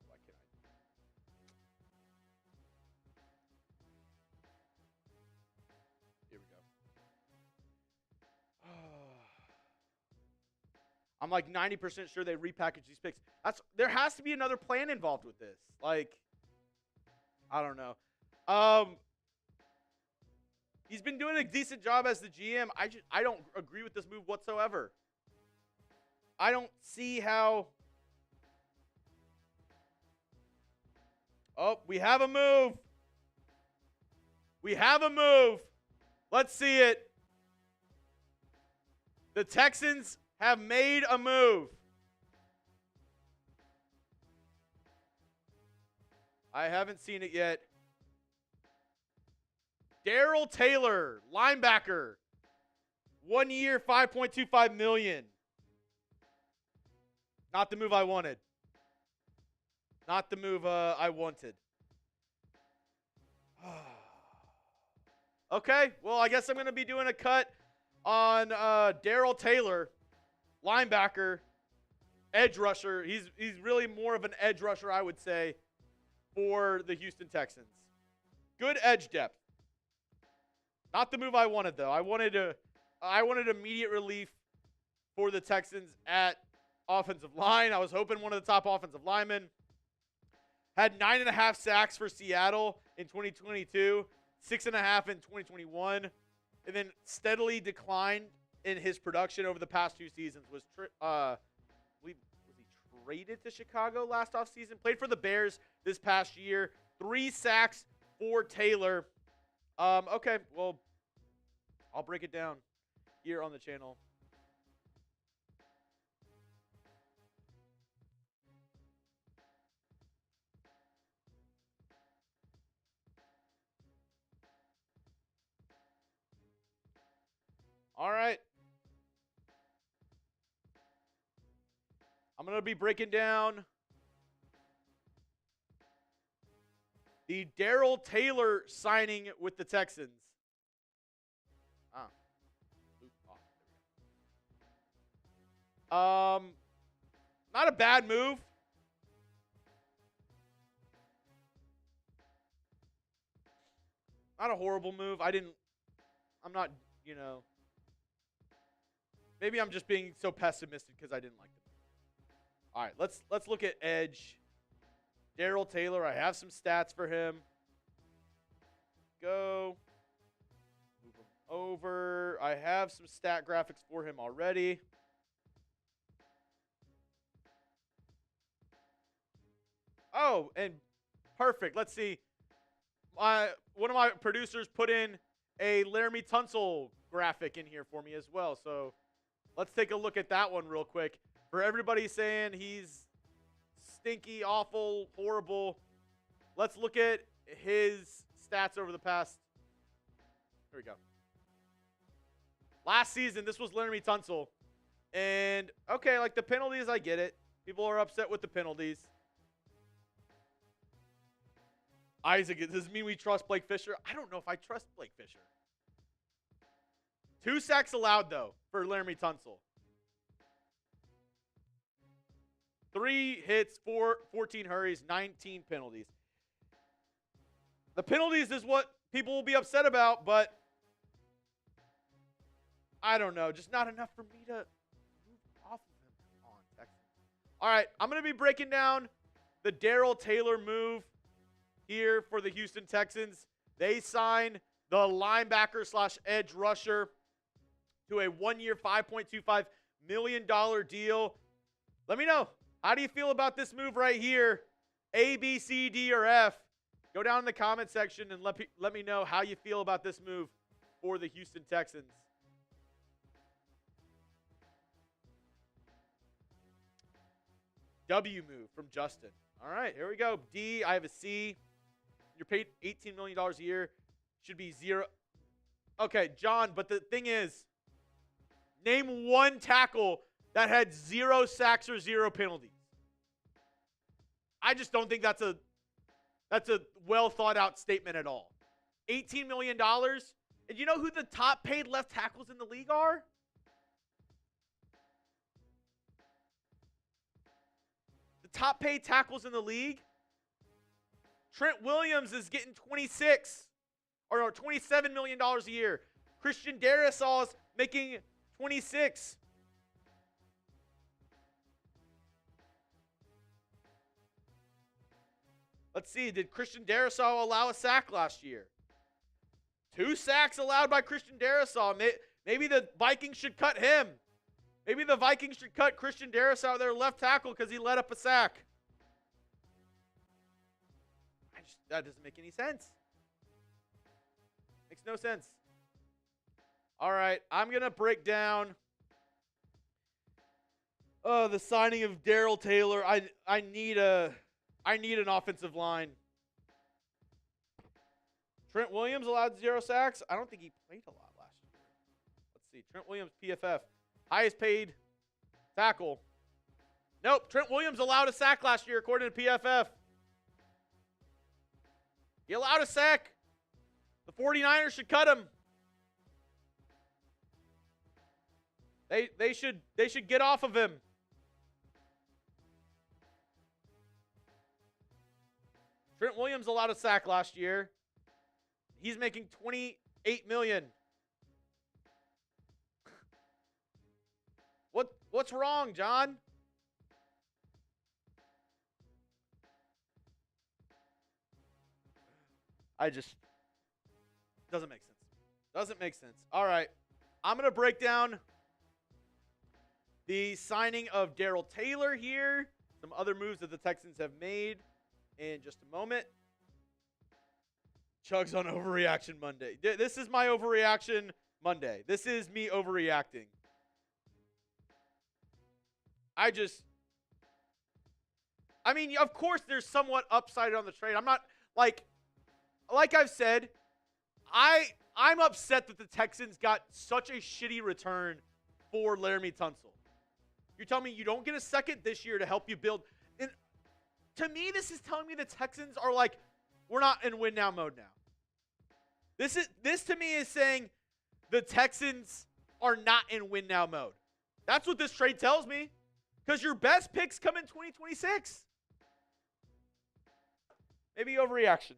Why can't I? Here we go. I'm like 90% sure they repackage these picks. There has to be another plan involved with this. Like, I don't know. He's been doing a decent job as the GM. I don't agree with this move whatsoever. I don't see how. Oh, we have a move. We have a move. Let's see it. The Texans have made a move. I haven't seen it yet. Darrell Taylor, linebacker. 1 year, $5.25 million. Not the move I wanted. Not the move I wanted. Okay, well, I guess I'm going to be doing a cut on Darrell Taylor, linebacker, edge rusher. He's really more of an edge rusher, I would say, for the Houston Texans. Good edge depth. Not the move I wanted, though. I wanted immediate relief for the Texans at offensive line. I was hoping one of the top offensive linemen. Had 9.5 sacks for Seattle in 2022, 6.5 in 2021, and then steadily declined in his production over the past 2 seasons. Was he traded to Chicago last offseason? Played for the Bears this past year. 3 sacks for Taylor. Okay, well, I'll break it down here on the channel. All right. I'm going to be breaking down the Darrell Taylor signing with the Texans. Not a bad move. Not a horrible move. I'm not, maybe I'm just being so pessimistic because I didn't like the move. All right, let's look at edge. Darrell Taylor, I have some stats for him. Go. Move him over. I have some stat graphics for him already. Oh, and perfect. Let's see. One of my producers put in a Laremy Tunsil graphic in here for me as well. So let's take a look at that one real quick. For everybody saying he's stinky, awful, horrible, let's look at his stats over the past. Here we go. Last season, this was Laremy Tunsil. And, okay, like the penalties, I get it. People are upset with the penalties. Isaac, does this mean we trust Blake Fisher? I don't know if I trust Blake Fisher. 2 sacks allowed, though, for Laremy Tunsil. 3 hits, 14 hurries, 19 penalties. The penalties is what people will be upset about, but I don't know. Just not enough for me to move off of him. Come on, Texans. All right, I'm going to be breaking down the Darrell Taylor move here for the Houston Texans. They signed the linebacker / edge rusher to a 1-year, $5.25 million deal. Let me know. How do you feel about this move right here? A, B, C, D, or F? Go down in the comment section and let me know how you feel about this move for the Houston Texans. W move from Justin. All right, here we go. D, I have a C. You're paid $18 million a year. Should be 0. Okay, John, but the thing is, name one tackle that had 0 sacks or 0 penalties. I just don't think that's a well thought out statement at all. $18 million. And you know who the top paid left tackles in the league are? The top paid tackles in the league? Trent Williams is getting $27 million a year. Christian Darrisaw's making 26. Let's see. Did Christian Darrisaw allow a sack last year? 2 sacks allowed by Christian Darrisaw. Maybe the Vikings should cut him. Maybe the Vikings should cut Christian Darrisaw, their left tackle, because he let up a sack. That doesn't make any sense. Makes no sense. All right, I'm going to break down the signing of Darrell Taylor. I need an offensive line. Trent Williams allowed 0 sacks. I don't think he played a lot last year. Let's see. Trent Williams, PFF. Highest paid tackle. Nope. Trent Williams allowed a sack last year according to PFF. He allowed a sack. The 49ers should cut him. They should get off of him. Trent Williams allowed a sack last year. He's making $28 million. What's wrong, John? Doesn't make sense. Doesn't make sense. All right. I'm going to break down the signing of Darrell Taylor here. Some other moves that the Texans have made in just a moment. Chuggs on Overreaction Monday. This is my Overreaction Monday. This is me overreacting. I mean, of course there's somewhat upside on the trade. I'm not, like I've said, I'm upset that the Texans got such a shitty return for Laremy Tunsil. You're telling me you don't get a second this year to help you build. And to me, this is telling me the Texans are like, we're not in win now mode now. This to me is saying the Texans are not in win now mode. That's what this trade tells me. Because your best picks come in 2026. Maybe overreaction.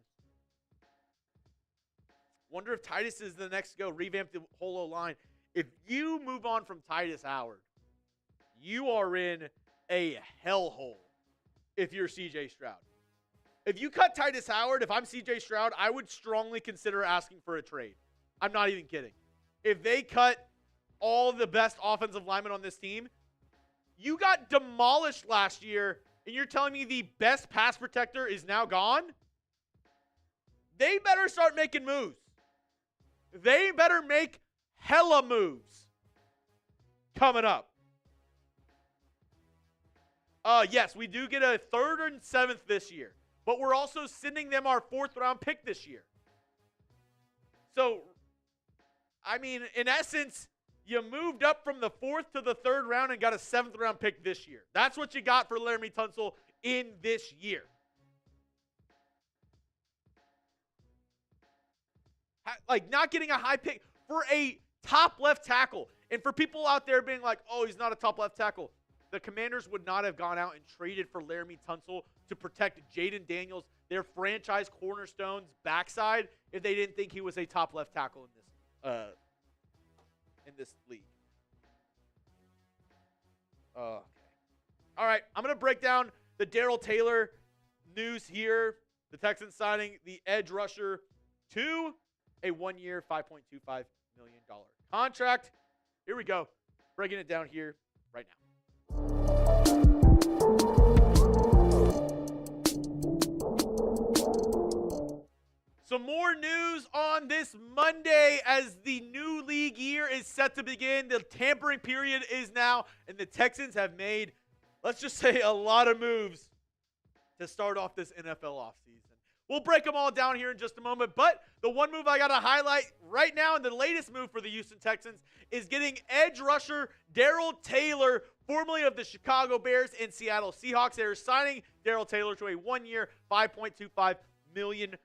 Wonder if Titus is the next to go. Revamp the whole O-line. If you move on from Titus Howard, you are in a hellhole if you're CJ Stroud. If you cut Titus Howard, if I'm CJ Stroud, I would strongly consider asking for a trade. I'm not even kidding. If they cut all the best offensive linemen on this team, you got demolished last year, and you're telling me the best pass protector is now gone? They better start making moves. They better make hella moves coming up. Yes, we do get a 3rd and 7th this year, but we're also sending them our 4th round pick this year. So, I mean, in essence, you moved up from the 4th to the 3rd round and got a 7th round pick this year. That's what you got for Laremy Tunsil in this year. Like, not getting a high pick for a top left tackle. And for people out there being like, oh, he's not a top left tackle. The Commanders would not have gone out and traded for Laremy Tunsil to protect Jaden Daniels, their franchise cornerstone's backside, if they didn't think he was a top left tackle in this league. Okay. All right, I'm going to break down the Darrell Taylor news here. The Texans signing the edge rusher to a 1-year, $5.25 million contract. Here we go. Breaking it down here right now. Some more news on this Monday as the new league year is set to begin. The tampering period is now, and the Texans have made, let's just say, a lot of moves to start off this NFL offseason. We'll break them all down here in just a moment, but the one move I got to highlight right now, and the latest move for the Houston Texans, is getting edge rusher Darrell Taylor, formerly of the Chicago Bears and Seattle Seahawks. They are signing Darrell Taylor to a 1-year, $5.25 million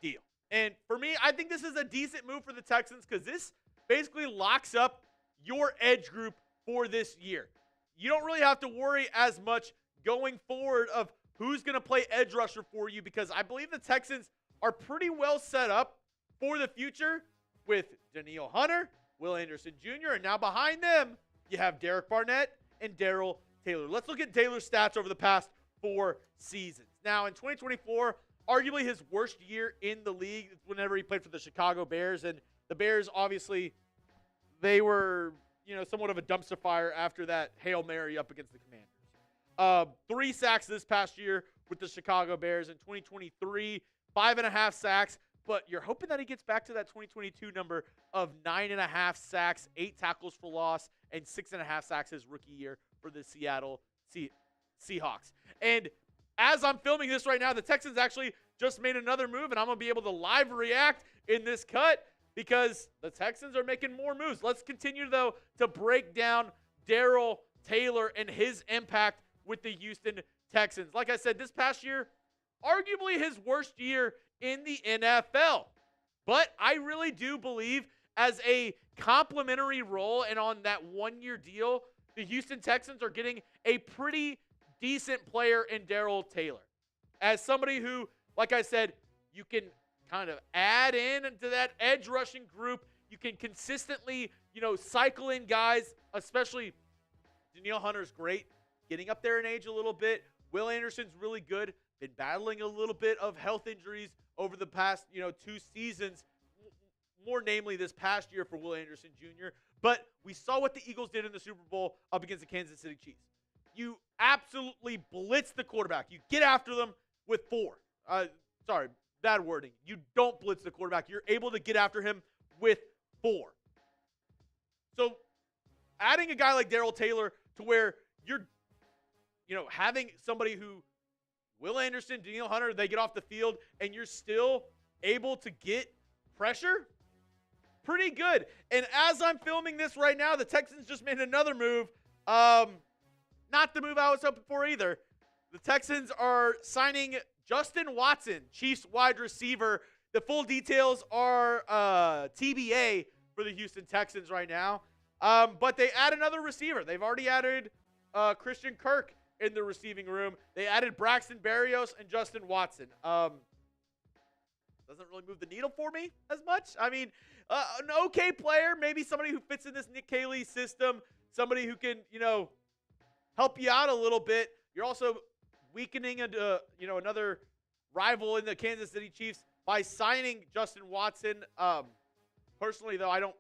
deal. And for me, I think this is a decent move for the Texans because this basically locks up your edge group for this year. You don't really have to worry as much going forward of who's going to play edge rusher for you because I believe the Texans are pretty well set up for the future with Danielle Hunter, Will Anderson Jr., and now behind them, you have Derek Barnett and Darrell Taylor. Let's look at Taylor's stats over the past 4 seasons. Now, in 2024, arguably his worst year in the league whenever he played for the Chicago Bears. And the Bears, obviously, they were, somewhat of a dumpster fire after that Hail Mary up against the Commanders. 3 sacks this past year with the Chicago Bears. In 2023, 5.5 sacks. But you're hoping that he gets back to that 2022 number of 9.5 sacks, 8 tackles for loss, and 6.5 sacks his rookie year for the Seattle Seahawks. And as I'm filming this right now, the Texans actually just made another move, and I'm going to be able to live react in this cut because the Texans are making more moves. Let's continue, though, to break down Darrell Taylor and his impact with the Houston Texans. Like I said, this past year, arguably his worst year in the NFL. But I really do believe as a complimentary role and on that 1-year deal, the Houston Texans are getting a pretty decent player in Darrell Taylor. As somebody who, like I said, you can kind of add in to that edge rushing group. You can consistently, cycle in guys, especially Danielle Hunter's great, getting up there in age a little bit. Will Anderson's really good, been battling a little bit of health injuries over the past, 2 seasons, more namely this past year for Will Anderson Jr. But we saw what the Eagles did in the Super Bowl up against the Kansas City Chiefs. You absolutely blitz the quarterback. You get after them with 4. Sorry, bad wording. You don't blitz the quarterback. You're able to get after him with 4. So adding a guy like Darrell Taylor to where you're, having somebody who, Will Anderson, Danielle Hunter, they get off the field and you're still able to get pressure, pretty good. And as I'm filming this right now, the Texans just made another move. Not the move I was hoping for either. The Texans are signing Justin Watson, Chiefs wide receiver. The full details are TBA for the Houston Texans right now. But they add another receiver. They've already added Christian Kirk in the receiving room. They added Braxton Berrios and Justin Watson. Doesn't really move the needle for me as much. I mean, an okay player, maybe somebody who fits in this Nick Caserio system, somebody who can, help you out a little bit. You're also weakening another rival in the Kansas City Chiefs by signing Justin Watson. Personally, though, I don't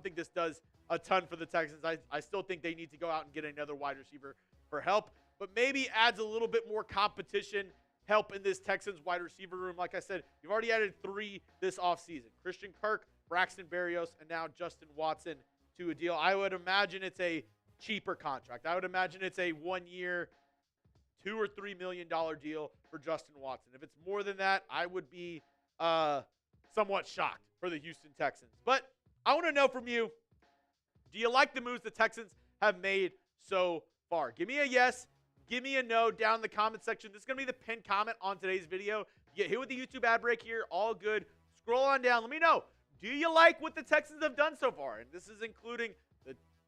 think this does a ton for the Texans. I still think they need to go out and get another wide receiver for help, but maybe adds a little bit more competition, help in this Texans wide receiver room. Like I said, you've already added 3 this offseason. Christian Kirk, Braxton Berrios, and now Justin Watson to a deal. I would imagine it's a cheaper contract. I would imagine it's a 1-year, $2 or $3 million deal for Justin Watson. If it's more than that, I would be somewhat shocked for the Houston Texans. But I want to know from you, do you like the moves the Texans have made so far? Give me a yes. Give me a no down in the comment section. This is going to be the pinned comment on today's video. You get hit with the YouTube ad break here. All good. Scroll on down. Let me know. Do you like what the Texans have done so far? And this is including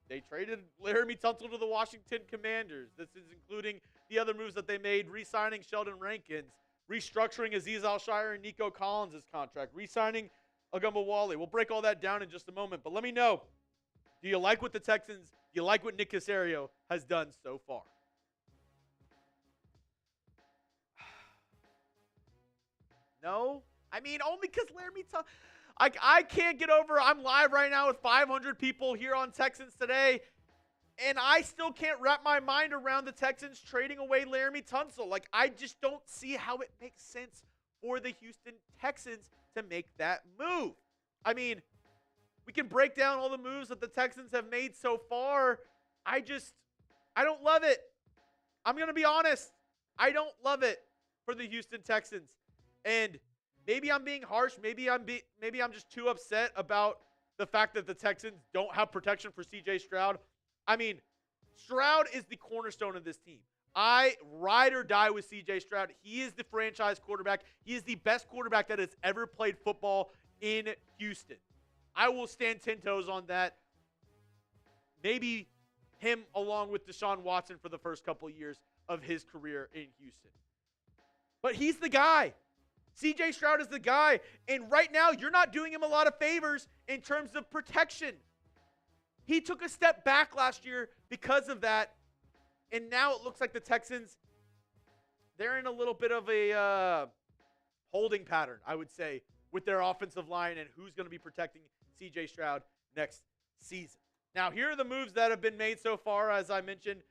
they traded Laremy Tunsil to the Washington Commanders. This is including the other moves that they made, re-signing Sheldon Rankins, restructuring Azeez Al-Shire and Nico Collins' contract, re-signing Ogunbowale. We'll break all that down in just a moment. But let me know, do you like what the Texans, do you like what Nick Caserio has done so far? No? I mean, only because Laremy Tunsil. I can't get over, I'm live right now with 500 people here on Texans Today, and I still can't wrap my mind around the Texans trading away Laremy Tunsil. Like, I just don't see how it makes sense for the Houston Texans to make that move. I mean, we can break down all the moves that the Texans have made so far. I don't love it. I'm going to be honest. I don't love it for the Houston Texans. And maybe I'm being harsh. Maybe I'm just too upset about the fact that the Texans don't have protection for C.J. Stroud. I mean, Stroud is the cornerstone of this team. I ride or die with C.J. Stroud. He is the franchise quarterback. He is the best quarterback that has ever played football in Houston. I will stand 10 toes on that. Maybe him along with Deshaun Watson for the first couple of years of his career in Houston. But he's the guy. C.J. Stroud is the guy, and right now you're not doing him a lot of favors in terms of protection. He took a step back last year because of that, and now it looks like the Texans, they're in a little bit of a holding pattern, I would say, with their offensive line and who's going to be protecting C.J. Stroud next season. Now, here are the moves that have been made so far, as I mentioned.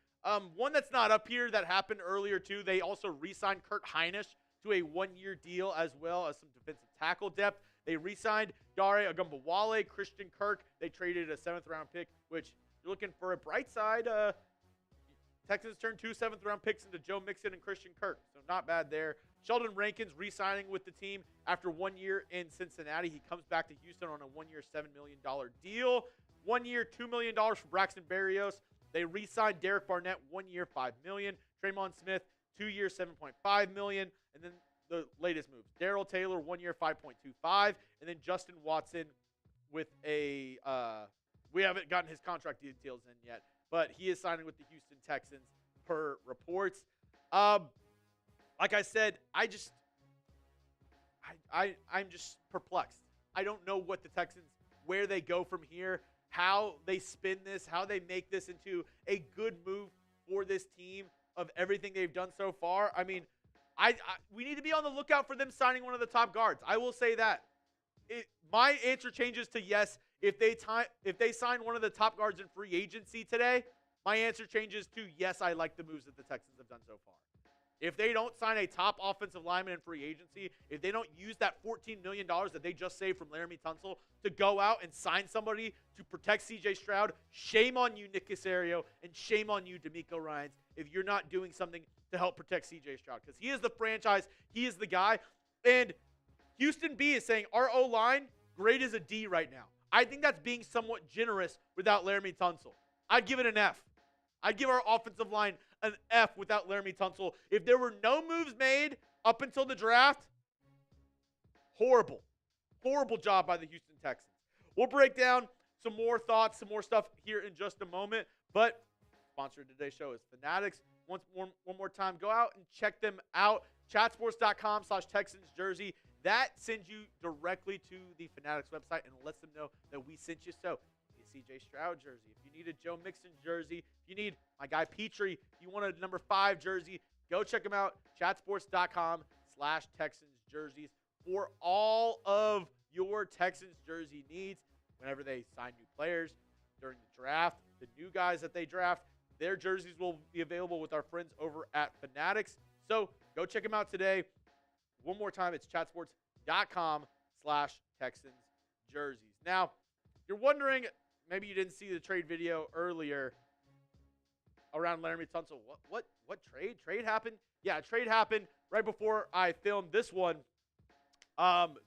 One that's not up here that happened earlier, too. They also re-signed Hinish to a 1-year deal, as well as some defensive tackle depth. They re-signed Darrell Ogunbowale, Christian Kirk. They traded a 7th-round pick, which you're looking for a bright side. Texans turned 2 7th-round picks into Joe Mixon and Christian Kirk, so not bad there. Sheldon Rankins re-signing with the team after 1 year in Cincinnati. He comes back to Houston on a 1-year, $7 million deal. 1 year, $2 million for Braxton Berrios. They re-signed Derek Barnett, 1 year, $5 million. Tremon Smith, 2 years, $7.5 million. And then the latest moves, Darrell Taylor, 1 year, $5.25. And then Justin Watson with a we haven't gotten his contract details in yet, but he is signing with the Houston Texans per reports. Like I said, I I'm just perplexed. I don't know what the Texans, where they go from here, how they spin this, how they make this into a good move for this team of everything they've done so far. I mean, we need to be on the lookout for them signing one of the top guards. I will say that. My answer changes to yes if they sign one of the top guards in free agency today. My answer changes to yes, I like the moves that the Texans have done so far. If they don't sign a top offensive lineman in free agency, if they don't use that $14 million that they just saved from Laremy Tunsil to go out and sign somebody to protect C.J. Stroud, shame on you, Nick Caserio, and shame on you, DeMeco Ryans, if you're not doing something to help protect C.J. Stroud. Because he is the franchise. He is the guy. And Houston B is saying our O-line, grade is a D right now. I think that's being somewhat generous without Laremy Tunsil. I'd give it an F. I'd give our offensive line an F without Laremy Tunsil. If there were no moves made up until the draft, horrible. Horrible job by the Houston Texans. We'll break down some more thoughts, some more stuff here in just a moment. But sponsor of today's show is Fanatics. One more time, go out and check them out. Chatsports.com/Texans jersey. That sends you directly to the Fanatics website and lets them know that we sent you. So, C.J. Stroud jersey, if you need a Joe Mixon jersey, if you need my guy Petrie, if you want a number 5 jersey, go check them out. Chatsports.com/Texans jerseys for all of your Texans jersey needs. Whenever they sign new players during the draft, the new guys that they draft, their jerseys will be available with our friends over at Fanatics. So go check them out today. One more time, it's chatsports.com/Texans jerseys. Now, you're wondering, maybe you didn't see the trade video earlier around Laremy Tunsil. What trade? Trade happened? Yeah, a trade happened right before I filmed this one.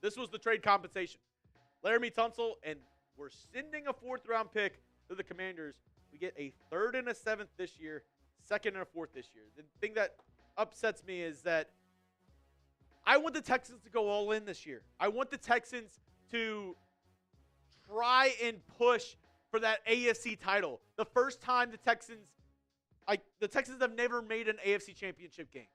This was the trade compensation. Laremy Tunsil, and we're sending a 4th-round pick to the Commanders. We get a 3rd and a 7th this year, 2nd and a 4th this year. The thing that upsets me is that I want the Texans to go all in this year. I want the Texans to try and push for that AFC title. The first time the Texans have never made an AFC championship game.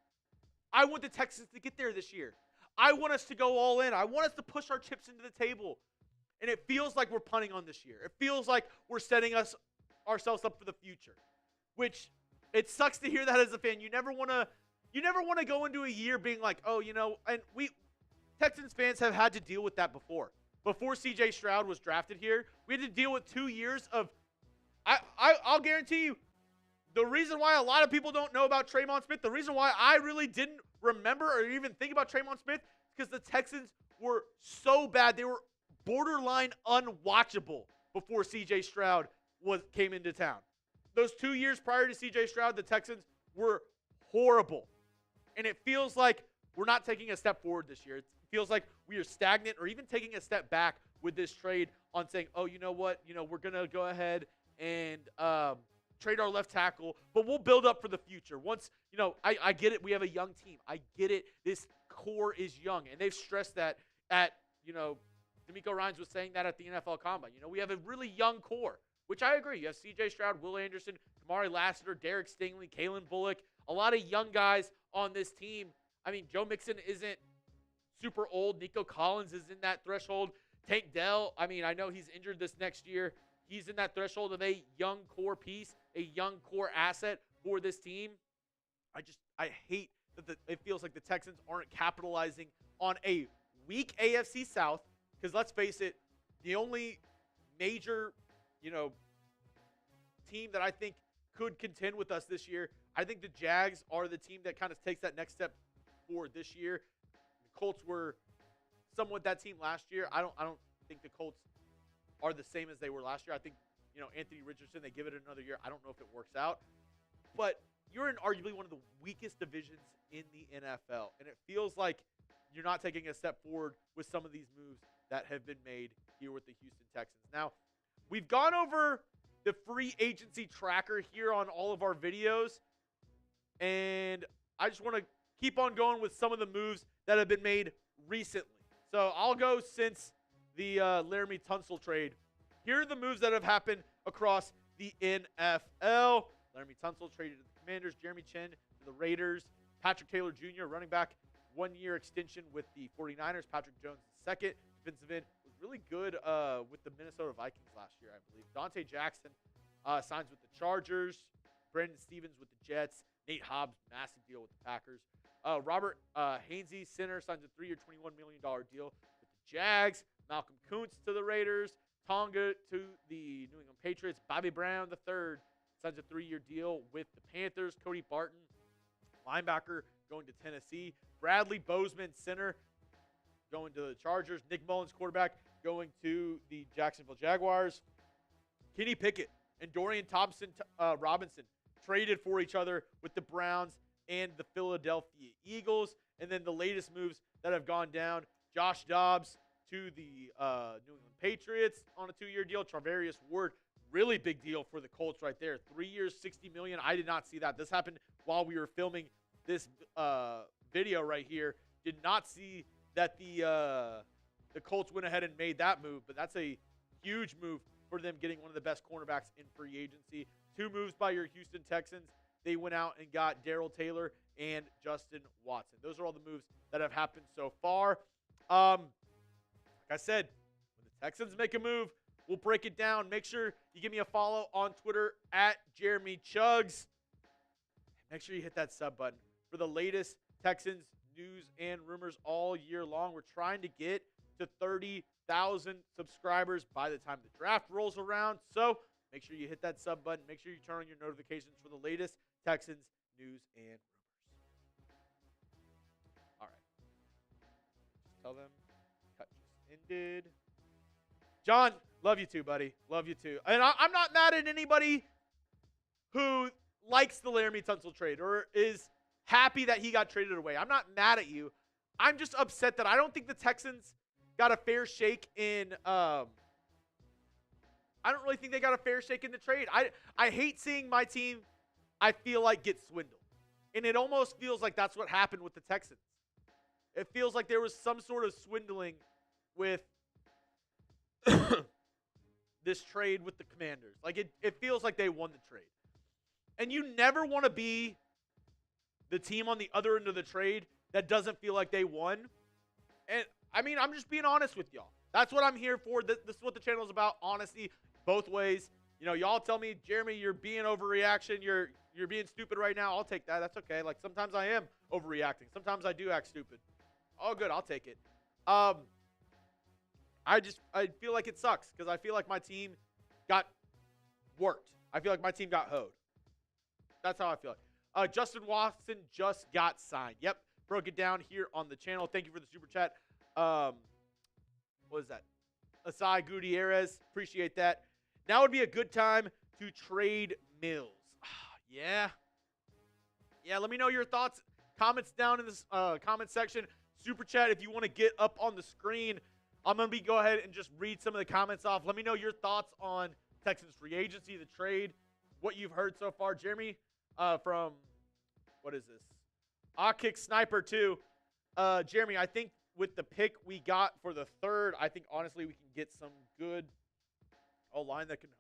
I want the Texans to get there this year. I want us to go all in. I want us to push our chips into the table. And it feels like we're punting on this year. It feels like we're setting ourselves up for the future. Which, it sucks to hear that as a fan. You never want to go into a year being like, oh, and Texans fans have had to deal with that before. Before C.J. Stroud was drafted here, we had to deal with 2 years of, I'll guarantee you, the reason why a lot of people don't know about Tremon Smith, the reason why I really didn't remember or even think about Tremon Smith, is because the Texans were so bad. They were borderline unwatchable before C.J. Stroud came into town. Those 2 years prior to C.J. Stroud, the Texans were horrible. And it feels like we're not taking a step forward this year. It feels like we are stagnant or even taking a step back with this trade on saying, oh, you know what? We're going to go ahead and trade our left tackle, but we'll build up for the future. Once, I get it. We have a young team. I get it. This core is young. And they've stressed that at, DeMeco Ryans was saying that at the NFL Combine. We have a really young core, which I agree. You have C.J. Stroud, Will Anderson, Kamari Lassiter, Derek Stingley, Kalen Bullock, a lot of young guys on this team. I mean, Joe Mixon isn't super old. Nico Collins is in that threshold. Tank Dell, I know he's injured this next year. He's in that threshold of a young core piece, a young core asset for this team. I hate that it feels like the Texans aren't capitalizing on a weak AFC South, because let's face it, the only major, team that I think could contend with us this year, I think the Jags are the team that kind of takes that next step forward this year. The Colts were somewhat that team last year. I don't think the Colts are the same as they were last year. I think, Anthony Richardson, they give it another year. I don't know if it works out. But you're in arguably one of the weakest divisions in the NFL. And it feels like you're not taking a step forward with some of these moves that have been made here with the Houston Texans. Now, we've gone over the free agency tracker here on all of our videos. And I just want to keep on going with some of the moves that have been made recently. So I'll go since the Laremy Tunsil trade. Here are the moves that have happened across the NFL. Laremy Tunsil traded to the Commanders. Jeremy Chuggs to the Raiders. Patrick Taylor Jr., running back, 1-year extension with the 49ers. Patrick Jones, the second defensive end, was really good with the Minnesota Vikings last year, I believe. Dante Jackson signs with the Chargers. Brandon Stevens with the Jets. Nate Hobbs, massive deal with the Packers. Robert Hainsey, center, signs a 3-year, $21 million deal with the Jags. Malcolm Kuntz to the Raiders. Tonga to the New England Patriots. Bobby Brown III signs a 3-year deal with the Panthers. Cody Barton, linebacker, going to Tennessee. Bradley Bozeman, center, going to the Chargers. Nick Mullins, quarterback, going to the Jacksonville Jaguars. Kenny Pickett and Dorian Thompson-Robinson traded for each other with the Browns and the Philadelphia Eagles. And then the latest moves that have gone down, Josh Dobbs to the New England Patriots on a 2-year deal. Travarius Ward, really big deal for the Colts right there. 3 years, $60 million. I did not see that. This happened while we were filming this video right here. Did not see that the Colts went ahead and made that move, but that's a huge move for them, getting one of the best cornerbacks in free agency. 2 moves by your Houston Texans. They went out and got Darrell Taylor and Justin Watson. Those are all the moves that have happened so far. Like I said, when the Texans make a move, we'll break it down. Make sure you give me a follow on Twitter at Jeremy Chuggs. Make sure you hit that sub button for the latest Texans news and rumors all year long. We're trying to get to 30,000 subscribers by the time the draft rolls around. So make sure you hit that sub button. Make sure you turn on your notifications for the latest Texans news and rumors. All right. Just tell them cut just ended. John, love you too, buddy. Love you too. And I'm not mad at anybody who likes the Laremy Tunsil trade or is happy that he got traded away. I'm not mad at you. I'm just upset that I don't think the Texans got a fair shake in I don't really think they got a fair shake in the trade. I hate seeing my team, I feel like, get swindled. And it almost feels like that's what happened with the Texans. It feels like there was some sort of swindling with this trade with the Commanders. Like, it feels like they won the trade. And you never want to be the team on the other end of the trade that doesn't feel like they won. And, I mean, I'm just being honest with y'all. That's what I'm here for. This is what the channel is about. Honesty, both ways. You know, y'all tell me, Jeremy, you're being overreaction. You're being stupid right now. I'll take that. That's okay. Like, sometimes I am overreacting. Sometimes I do act stupid. All good. I'll take it. I feel like it sucks because I feel like my team got worked. I feel like my team got hoed. That's how I feel like. Justin Watson just got signed. Yep. Broke it down here on the channel. Thank you for the super chat. What is that? Asai Gutierrez. Appreciate that. Now would be a good time to trade Mills. Yeah. Yeah, let me know your thoughts. Comments down in this comment section. Super chat if you want to get up on the screen. I'm going to go ahead and just read some of the comments off. Let me know your thoughts on Texans free agency, the trade, what you've heard so far. Jeremy from, what is this? Kick Sniper 2. Jeremy, I think with the pick we got for the third, I think honestly we can get some good O-line that can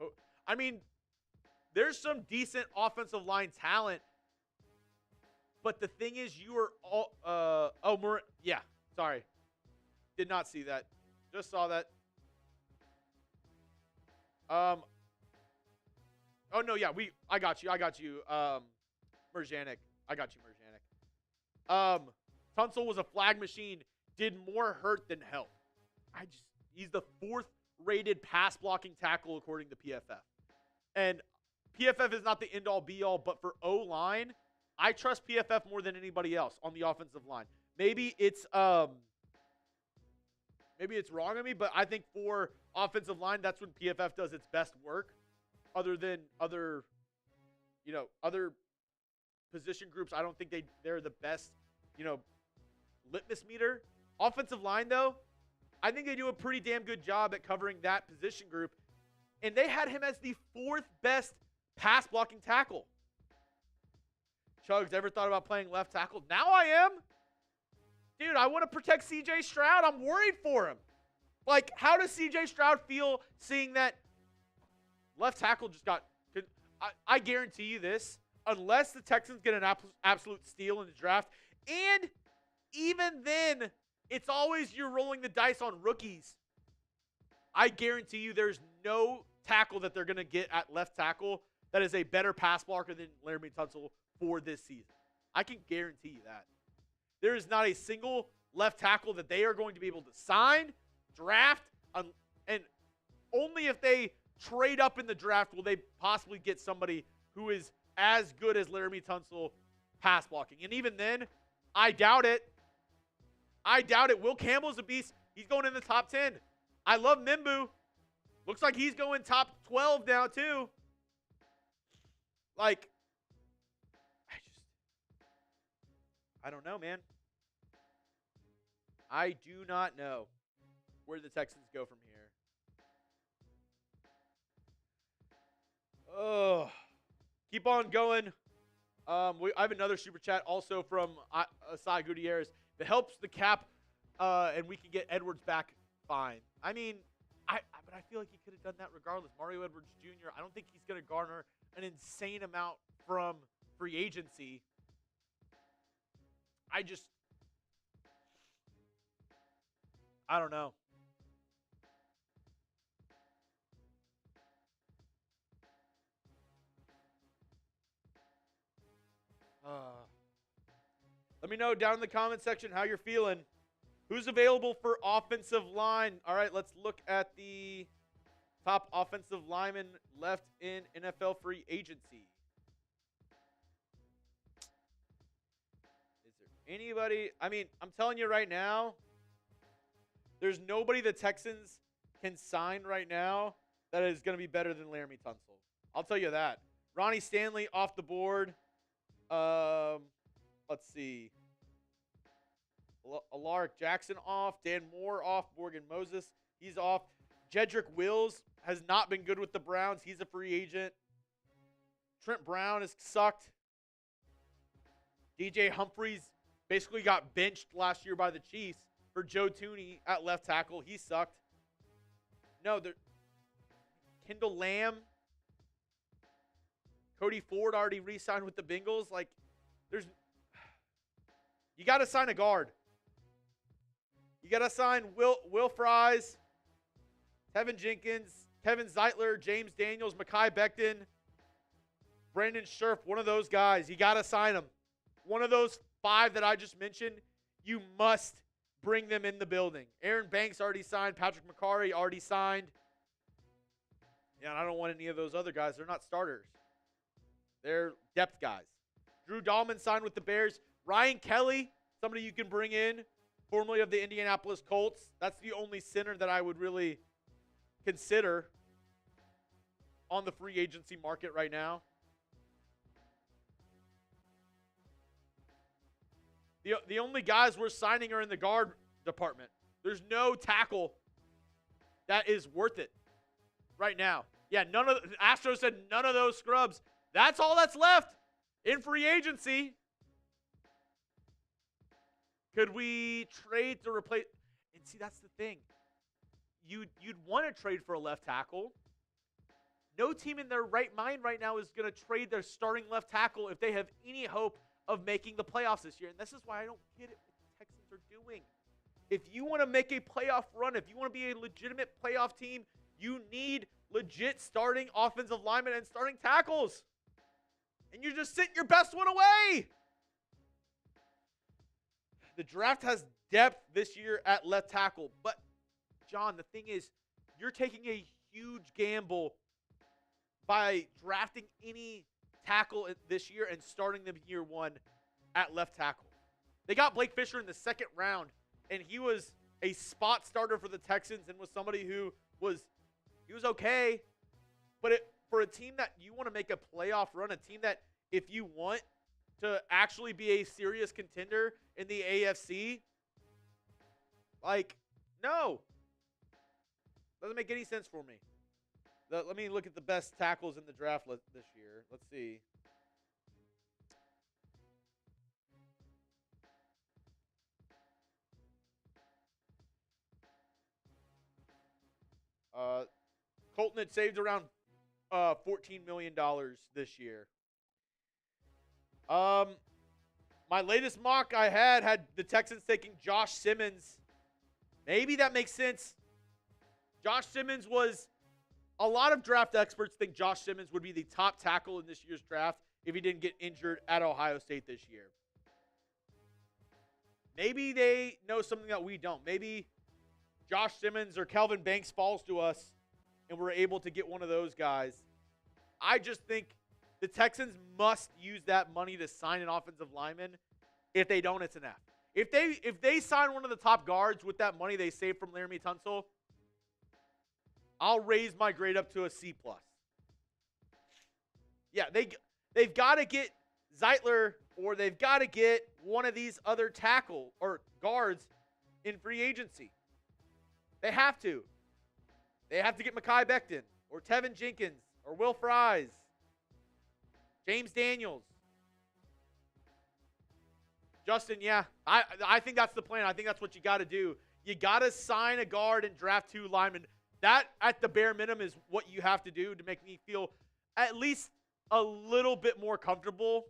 I mean, there's some decent offensive line talent, but the thing is you are all yeah, sorry. Did not see that. Just saw that. Oh no, yeah, I got you. Merjanik. I got you, Merjanik. Tunsil was a flag machine. Did more hurt than help. He's the 4th rated pass blocking tackle according to PFF. And PFF is not the end all be all, but for O-line, I trust PFF more than anybody else on the offensive line. Maybe it's wrong of me, but I think for offensive line, that's when PFF does its best work. Other than other position groups, I don't think they're the best, litmus meter. Offensive line, though, I think they do a pretty damn good job at covering that position group. And they had him as the 4th best pass blocking tackle. Chuggs, ever thought about playing left tackle? Now I am. Dude, I want to protect CJ Stroud. I'm worried for him. Like, how does CJ Stroud feel seeing that left tackle just got... I guarantee you this. Unless the Texans get an absolute steal in the draft, and even then, it's always you're rolling the dice on rookies. I guarantee you there's no tackle that they're going to get at left tackle that is a better pass blocker than Laremy Tunsil for this season. I can guarantee you that. There is not a single left tackle that they are going to be able to sign, draft, and only if they trade up in the draft will they possibly get somebody who is as good as Laremy Tunsil pass blocking. And even then, I doubt it. I doubt it. Will Campbell's a beast. He's going in the top 10. I love Mimbu. Looks like he's going top 12 now, too. Like, I don't know, man. I do not know where the Texans go from here. Oh, keep on going. I have another super chat also from Asai Gutierrez that helps the cap, and we can get Edwards back fine. I mean, but I feel like he could have done that regardless. Mario Edwards Jr., I don't think he's going to garner an insane amount from free agency. I don't know. Let me know down in the comment section how you're feeling. Who's available for offensive line? All right, let's look at the top offensive lineman left in NFL free agency. Is there anybody? I mean, I'm telling you right now, there's nobody the Texans can sign right now that is going to be better than Laremy Tunsil. I'll tell you that. Ronnie Stanley off the board. Let's see. Alaric Jackson off. Dan Moore off. Morgan Moses, he's off. Jedrick Wills has not been good with the Browns. He's a free agent. Trent Brown has sucked. DJ Humphries basically got benched last year by the Chiefs for Joe Thuney at left tackle. He sucked. No, Kendall Lamb. Cody Ford already re-signed with the Bengals. Like, you got to sign a guard. You got to sign Will Fries, Tevin Jenkins, Kevin Zeitler, James Daniels, Mekhi Becton, Brandon Scherf, one of those guys. You got to sign them. One of those 5 that I just mentioned, you must bring them in the building. Aaron Banks already signed. Patrick McCarry already signed. Yeah, and I don't want any of those other guys. They're not starters. They're depth guys. Drew Dahlman signed with the Bears. Ryan Kelly, somebody you can bring in, formerly of the Indianapolis Colts. That's the only center that I would really consider on the free agency market right now. The only guys we're signing are in the guard department. There's no tackle that is worth it right now. Yeah, Astros said none of those scrubs. That's all that's left in free agency. Could we trade to replace? And see, that's the thing. You'd want to trade for a left tackle. No team in their right mind right now is going to trade their starting left tackle if they have any hope of making the playoffs this year. And this is why I don't get it what the Texans are doing. If you want to make a playoff run, if you want to be a legitimate playoff team, you need legit starting offensive linemen and starting tackles. And you're just sitting your best one away. The draft has depth this year at left tackle. But, John, the thing is, you're taking a huge gamble by drafting any tackle this year and starting them year one at left tackle. They got Blake Fisher in the 2nd round, and he was a spot starter for the Texans and was somebody who was okay. But for a team that you want to make a playoff run, a team that if you want to actually be a serious contender in the AFC, like, no. Doesn't make any sense for me. Let me look at the best tackles in the draft this year. Let's see. Colton had saved around $14 million this year. My latest mock I had the Texans taking Josh Simmons. Maybe that makes sense. Josh Simmons was, a lot of draft experts think Josh Simmons would be the top tackle in this year's draft if he didn't get injured at Ohio State this year. Maybe they know something that we don't. Maybe Josh Simmons or Kelvin Banks falls to us and we're able to get one of those guys. I just think the Texans must use that money to sign an offensive lineman. If they don't, it's an F. If they sign one of the top guards with that money they saved from Laremy Tunsil, I'll raise my grade up to a C+. Yeah, they've got to get Zeitler, or they've got to get one of these other tackle or guards in free agency. They have to. They have to get Mekhi Becton or Tevin Jenkins or Will Fries, James Daniels. Justin, yeah, I think that's the plan. I think that's what you got to do. You got to sign a guard and draft 2 linemen. That, at the bare minimum, is what you have to do to make me feel at least a little bit more comfortable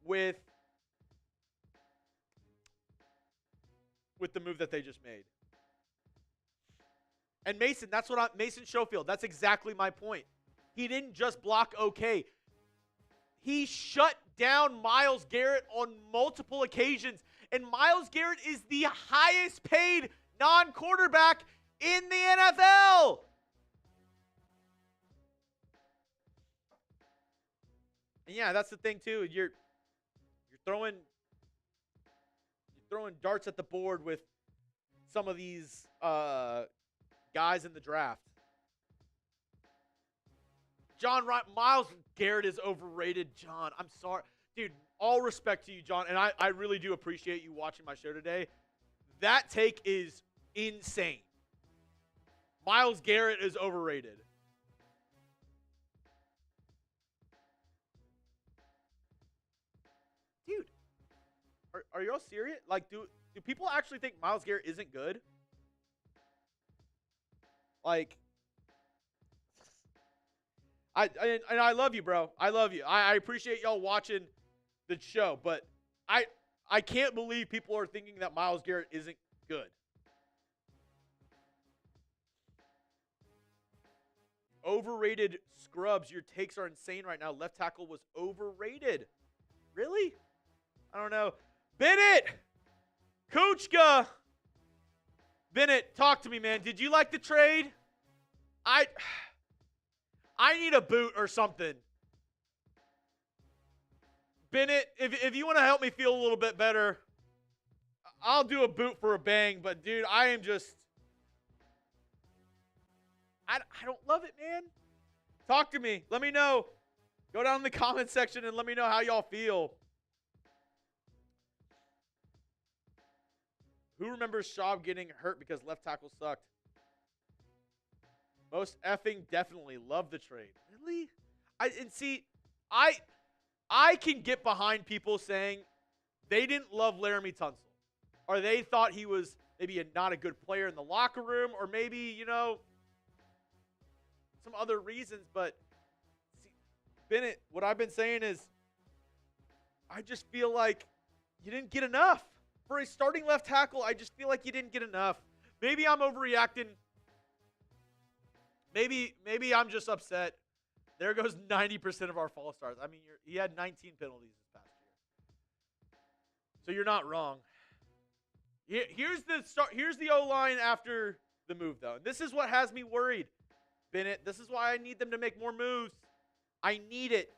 with the move that they just made. And Mason, Mason Schofield, that's exactly my point. He didn't just block okay. He shut down Myles Garrett on multiple occasions. And Myles Garrett is the highest paid non-quarterback in the NFL. And yeah, that's the thing too. You're throwing darts at the board with some of these guys in the draft. John, Myles Garrett is overrated. John, I'm sorry. Dude, all respect to you, John, and I really do appreciate you watching my show today. That take is insane. Myles Garrett is overrated. Dude, are you all serious? Like, do people actually think Myles Garrett isn't good? Like, I love you, bro. I love you. I appreciate y'all watching the show, but I can't believe people are thinking that Myles Garrett isn't good. Overrated scrubs. Your takes are insane right now. Left tackle was overrated. Really? I don't know. Bennett! Kuchka! Bennett, talk to me, man. Did you like the trade? I need a boot or something. Bennett, if you want to help me feel a little bit better, I'll do a boot for a bang. But, dude, I am just... I don't love it, man. Talk to me. Let me know. Go down in the comment section and let me know how y'all feel. Who remembers Schaub getting hurt because left tackle sucked? Most effing definitely love the trade. Really? I can get behind people saying they didn't love Laremy Tunsil. Or they thought he was maybe not a good player in the locker room. Or maybe, you know, some other reasons. But, see, Bennett, what I've been saying is I just feel like you didn't get enough. For a starting left tackle, I just feel like you didn't get enough. Maybe I'm overreacting. Maybe I'm just upset. There goes 90% of our false starts. I mean, he had 19 penalties this past year. So you're not wrong. Here's the O-line after the move, though. And this is what has me worried, Bennett. This is why I need them to make more moves. I need it.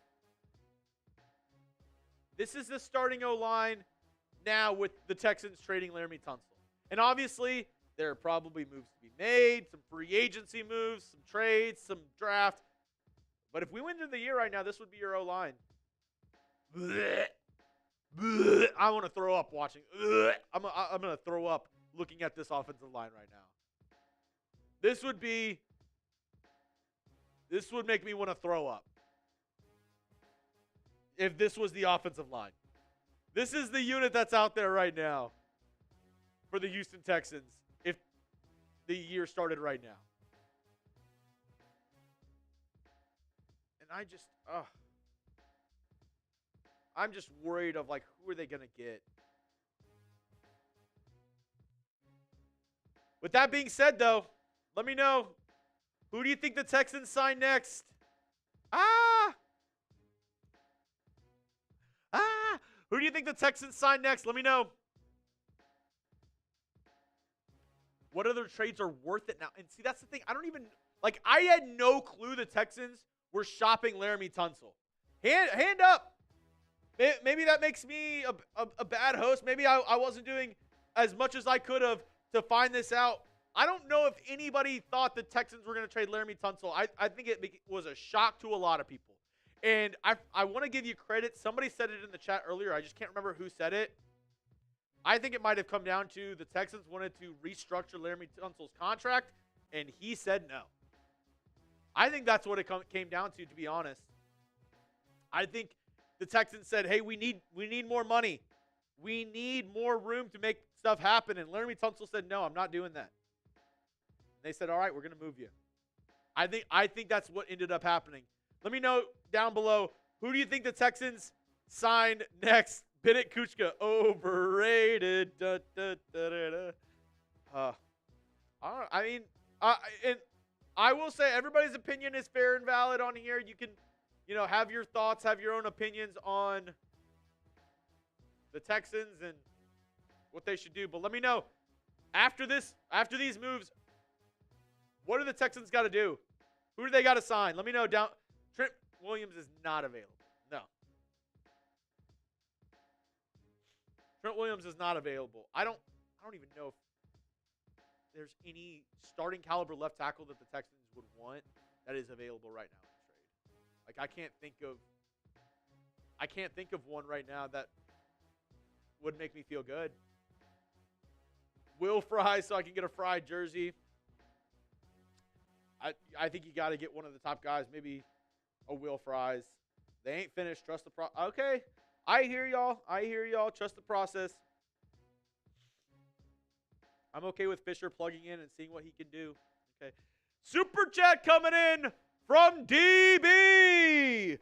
This is the starting O-line now with the Texans trading Laremy Tunsil. And obviously, there are probably moves to be made, some free agency moves, some trades, some draft. But if we went into the year right now, this would be your O-line. I want to throw up watching. I'm going to throw up looking at this offensive line right now. This would make me want to throw up if this was the offensive line. This is the unit that's out there right now for the Houston Texans if the year started right now. And I just, I'm just worried of, like, who are they going to get? With that being said, though, let me know. Who do you think the Texans sign next? Who do you think the Texans sign next? Let me know. What other trades are worth it now? And see, that's the thing. I don't even, like, I had no clue the Texans were shopping Laremy Tunsil. Hand up. Maybe that makes me a bad host. Maybe I wasn't doing as much as I could have to find this out. I don't know if anybody thought the Texans were going to trade Laremy Tunsil. I think it was a shock to a lot of people. And I want to give you credit. Somebody said it in the chat earlier. I just can't remember who said it. I think it might have come down to the Texans wanted to restructure Laremy Tunsil's contract, and he said no. I think that's what it came down to be honest. I think the Texans said, hey, we need more money. We need more room to make stuff happen. And Laremy Tunsil said, no, I'm not doing that. They said, all right, we're going to move you. I think that's what ended up happening. Let me know down below, who do you think the Texans signed next? Bennett Kuchka, overrated. And I will say everybody's opinion is fair and valid on here. You can, have your thoughts, have your own opinions on the Texans and what they should do. But let me know after these moves, what do the Texans got to do? Who do they got to sign? Let me know down. Trent Williams is not available. No. Trent Williams is not available. I don't even know if there's any starting caliber left tackle that the Texans would want that is available right now in the trade. Like, I can't think of one right now that would make me feel good. Will Fry, so I can get a Fry jersey. I think you got to get one of the top guys, maybe a Will Fries. They ain't finished. Trust the process. Okay. I hear y'all. Trust the process. I'm okay with Fisher plugging in and seeing what he can do. Okay. Super chat coming in from DB.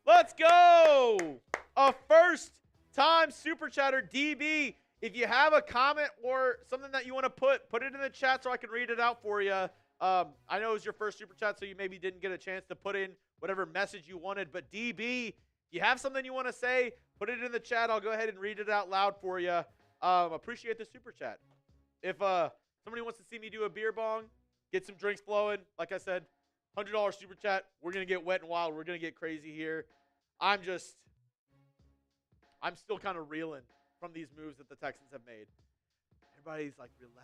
Let's go. A first-time super chatter, DB. If you have a comment or something that you want to put it in the chat so I can read it out for you. I know it was your first super chat, so you maybe didn't get a chance to put in whatever message you wanted. But DB, if you have something you want to say, put it in the chat. I'll go ahead and read it out loud for you. Appreciate the super chat. If somebody wants to see me do a beer bong, get some drinks flowing, like I said, $100 super chat. We're going to get wet and wild. We're going to get crazy here. I'm still kind of reeling from these moves that the Texans have made. Everybody's like, relax,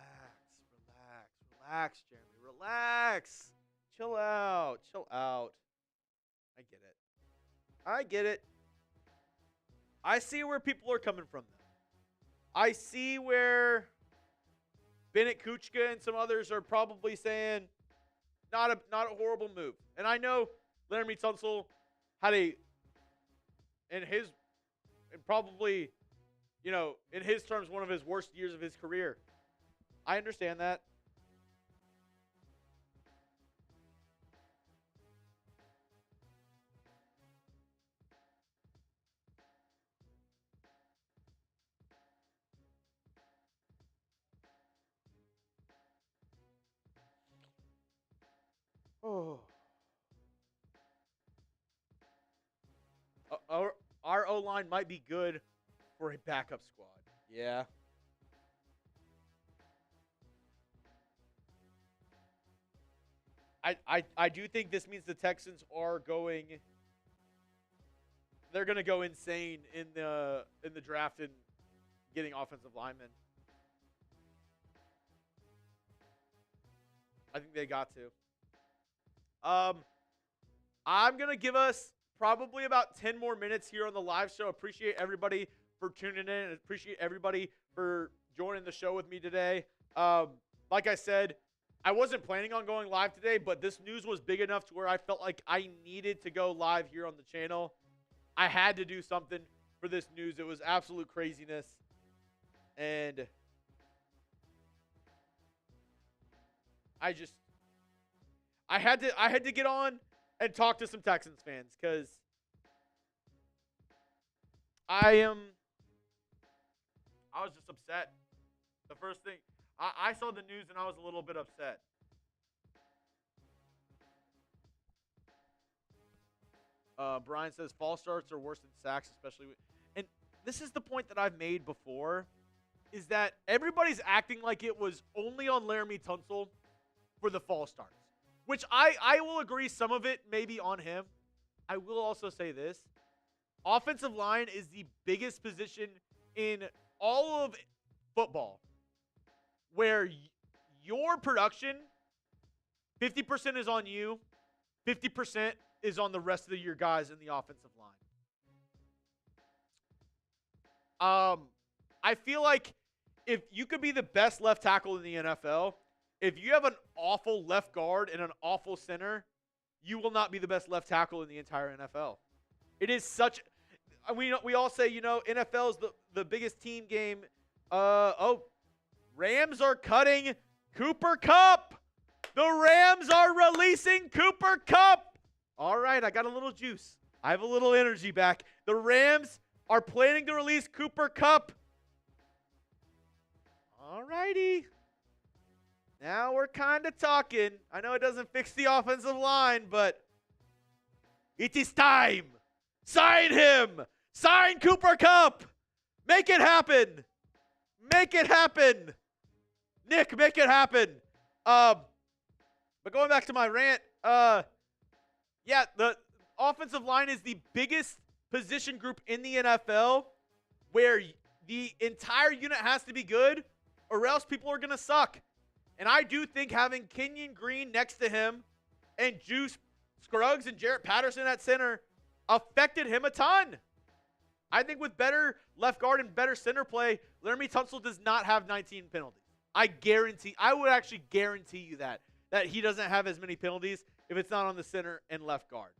Jeremy. Relax. Chill out. I get it. I see where people are coming from, though. I see where Bennett Kuchka and some others are probably saying not a horrible move. And I know Laremy Tunsil had probably, in his terms, one of his worst years of his career. I understand that. Oh. Our O-line might be good for a backup squad. Yeah. I do think this means the Texans are they're going to go insane in the draft and getting offensive linemen. I think they got to. I'm going to give us probably about 10 more minutes here on the live show. Appreciate everybody for tuning in and appreciate everybody for joining the show with me today. Like I said, I wasn't planning on going live today, but this news was big enough to where I felt like I needed to go live here on the channel. I had to do something for this news. It was absolute craziness. And I had to get on and talk to some Texans fans because I was just upset. The first thing, I saw the news and I was a little bit upset. Brian says false starts are worse than sacks, especially and this is the point that I've made before, is that everybody's acting like it was only on Laremy Tunsil for the false starts, which I will agree some of it may be on him. I will also say this. Offensive line is the biggest position in all of football where your production, 50% is on you, 50% is on the rest of your guys in the offensive line. I feel like if you could be the best left tackle in the NFL, if you have an awful left guard and an awful center, you will not be the best left tackle in the entire NFL. It is such – we all say, NFL is the biggest team game. Rams are cutting Cooper Kupp. The Rams are releasing Cooper Kupp. All right, I got a little juice. I have a little energy back. The Rams are planning to release Cooper Kupp. All righty. Now we're kind of talking. I know it doesn't fix the offensive line, but it is time. Sign him. Sign Cooper Kupp. Make it happen. Make it happen. Nick, make it happen. But going back to my rant, yeah, the offensive line is the biggest position group in the NFL where the entire unit has to be good or else people are going to suck. And I do think having Kenyon Green next to him and Juice Scruggs and Jarrett Patterson at center affected him a ton. I think with better left guard and better center play, Laremy Tunsil does not have 19 penalties. I would actually guarantee you that he doesn't have as many penalties if it's not on the center and left guard.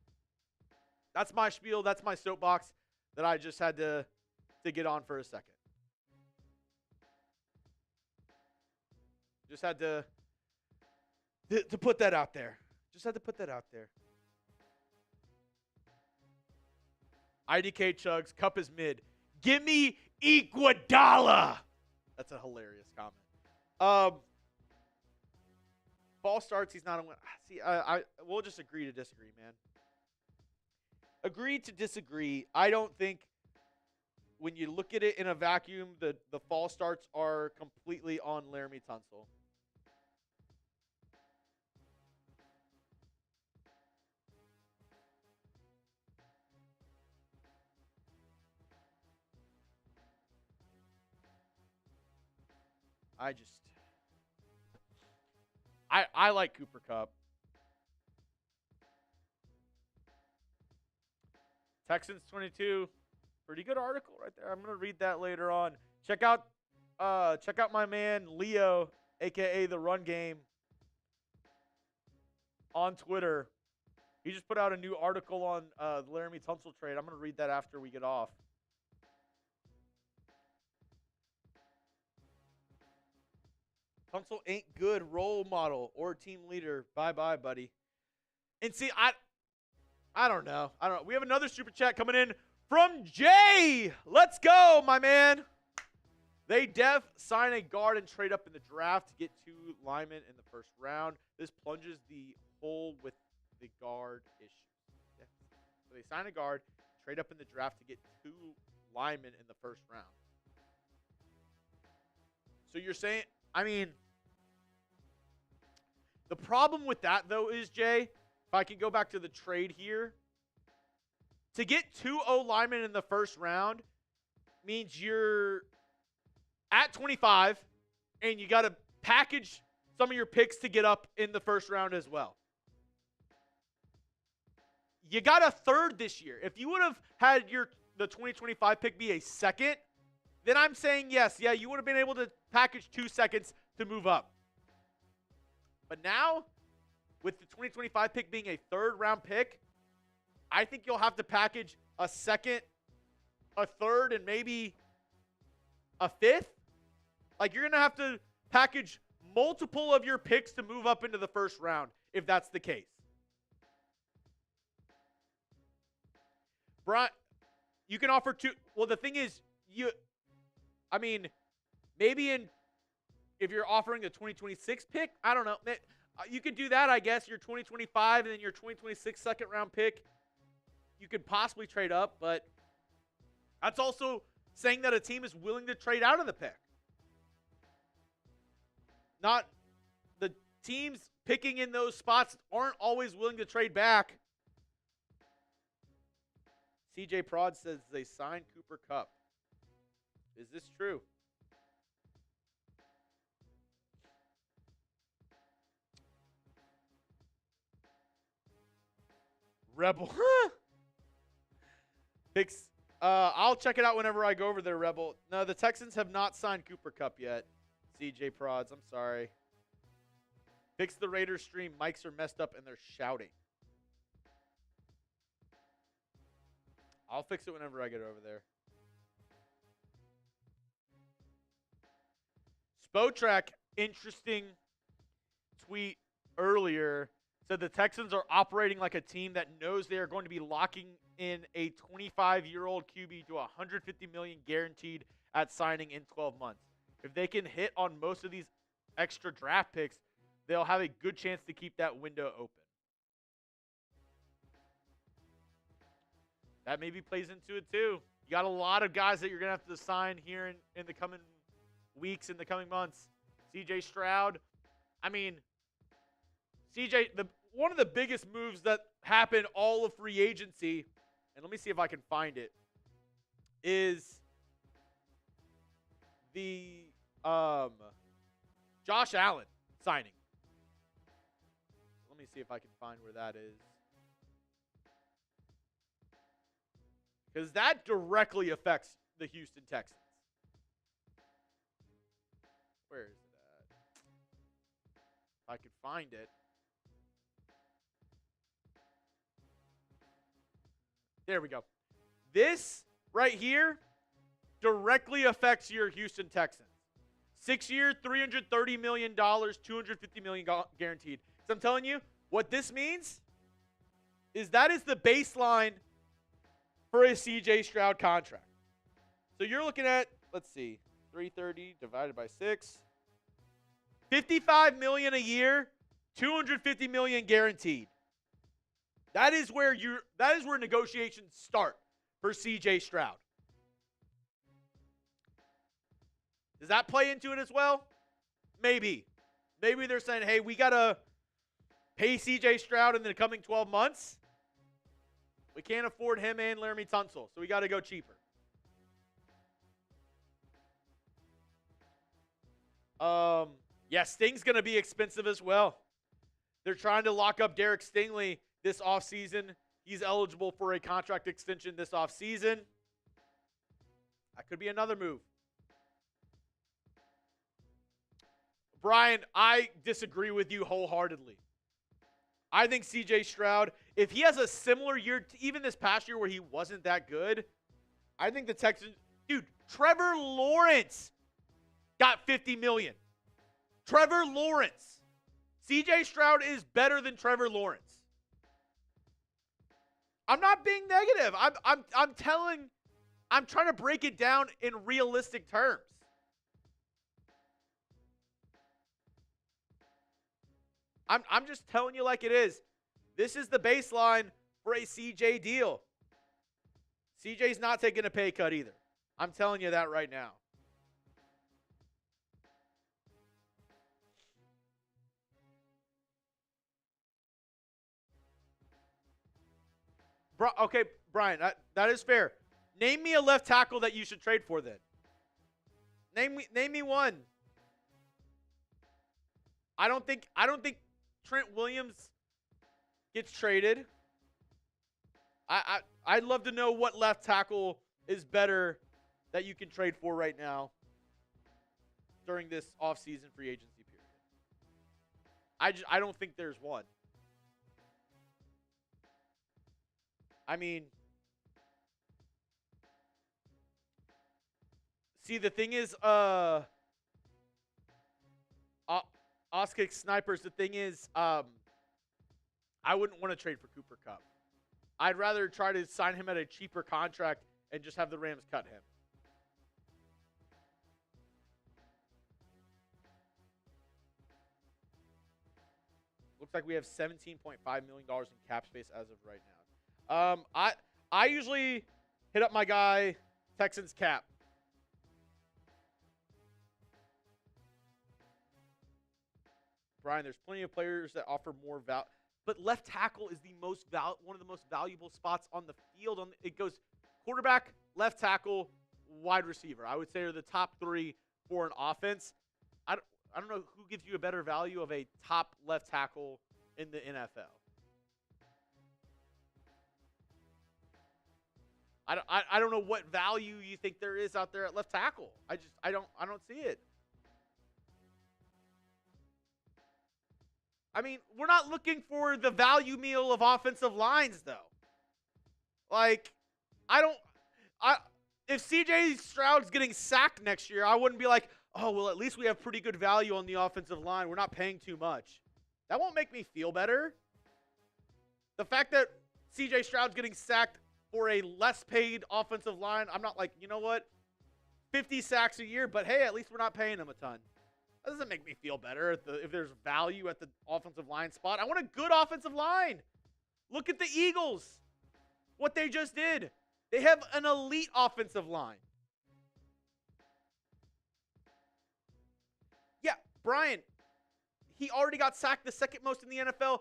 That's my spiel. That's my soapbox that I just had to get on for a second. Just had to put that out there. Just had to put that out there. IDK Chuggs, Kupp is mid. Give me Iguodala. That's a hilarious comment. False starts, he's not a winner. See, we'll just agree to disagree, man. Agree to disagree. I don't think when you look at it in a vacuum, the false starts are completely on Laremy Tunsil. I like Cooper Kupp. Texans 22. Pretty good article right there. I'm going to read that later on. Check out my man Leo, aka the Run Game, on Twitter. He just put out a new article on the Laremy Tunsil trade. I'm going to read that after we get off. Tunsil ain't good role model or team leader. Bye-bye, buddy. And see, I don't know. We have another super chat coming in from Jay. Let's go, my man. They sign a guard and trade up in the draft to get 2 linemen in the first round. This plunges the hole with the guard issue. Yeah. So they sign a guard, trade up in the draft to get 2 linemen in the first round. So you're saying, the problem with that, though, is, Jay, if I can go back to the trade here, to get 2 O-linemen in the first round means you're at 25, and you got to package some of your picks to get up in the first round as well. You got a third this year. If you would have had the 2025 pick be a second, then I'm saying yes. Yeah, you would have been able to package 2 seconds to move up. But now, with the 2025 pick being a third-round pick, I think you'll have to package a second, a third, and maybe a fifth. Like, you're going to have to package multiple of your picks to move up into the first round, if that's the case. Brian, You can offer two. Well, the thing is, I mean, maybe if you're offering the 2026 pick, I don't know. You could do that, I guess. Your 2025 and then your 2026 second round pick. You could possibly trade up, but that's also saying that a team is willing to trade out of the pick. Not the teams picking in those spots aren't always willing to trade back. CJ Prod says they signed Cooper Kupp. Is this true? Rebel. Picks. I'll check it out whenever I go over there, Rebel. No, the Texans have not signed Cooper Kupp yet. CJ Prods, I'm sorry. Fix the Raiders stream. Mics are messed up and they're shouting. I'll fix it whenever I get over there. Spotrack, interesting tweet earlier, said the Texans are operating like a team that knows they are going to be locking in a 25-year-old QB to $150 million guaranteed at signing in 12 months. If they can hit on most of these extra draft picks, they'll have a good chance to keep that window open. That maybe plays into it too. You got a lot of guys that you're going to have to sign here in the coming weeks, in the coming months. CJ Stroud. I mean, one of the biggest moves that happened all of free agency, and let me see if I can find it, is the Josh Allen signing. Let me see if I can find where that is. Because that directly affects the Houston Texans. Where is it at? If I could find it. There we go. This right here directly affects your Houston Texans. 6 year, $330 million, $250 million guaranteed. So I'm telling you, what this means is that is the baseline for a CJ Stroud contract. So you're looking at, let's see, 330 divided by 6. $55 million a year, $250 million guaranteed. That is where negotiations start for CJ Stroud. Does that play into it as well? Maybe. Maybe they're saying, hey, we got to pay CJ Stroud in the coming 12 months. We can't afford him and Laremy Tunsil, so we got to go cheaper. Yeah, Sting's going to be expensive as well. They're trying to lock up Derek Stingley this offseason. He's eligible for a contract extension this offseason. That could be another move. Brian, I disagree with you wholeheartedly. I think CJ Stroud, if he has a similar year, even this past year where he wasn't that good, I think the Texans, dude, Trevor Lawrence got $50 million. Trevor Lawrence. CJ Stroud is better than Trevor Lawrence. I'm not being negative. I'm trying to break it down in realistic terms. I'm just telling you like it is. This is the baseline for a CJ deal. CJ's not taking a pay cut either. I'm telling you that right now. Okay, Brian, that is fair. Name me a left tackle that you should trade for then. Name me one. I don't think Trent Williams gets traded. I'd love to know what left tackle is better that you can trade for right now during this offseason free agency period. I don't think there's one. I mean, see, the thing is, Oskik Snipers, the thing is, I wouldn't want to trade for Cooper Kupp. I'd rather try to sign him at a cheaper contract and just have the Rams cut him. Looks like we have $17.5 million in cap space as of right now. I usually hit up my guy, Texans cap. Brian, there's plenty of players that offer more value, but left tackle is the one of the most valuable spots on the field. It goes quarterback, left tackle, wide receiver. I would say are the top three for an offense. I don't know who gives you a better value of a top left tackle in the NFL. I don't know what value you think there is out there at left tackle. I don't see it. I mean, we're not looking for the value meal of offensive lines, though. Like, if CJ Stroud's getting sacked next year, I wouldn't be like, oh, well, at least we have pretty good value on the offensive line. We're not paying too much. That won't make me feel better. The fact that CJ Stroud's getting sacked for a less paid offensive line, I'm not like, you know what? 50 sacks a year, but hey, at least we're not paying him a ton. That doesn't make me feel better if there's value at the offensive line spot. I want a good offensive line. Look at the Eagles. What they just did. They have an elite offensive line. Yeah, Brian, he already got sacked the second most in the NFL.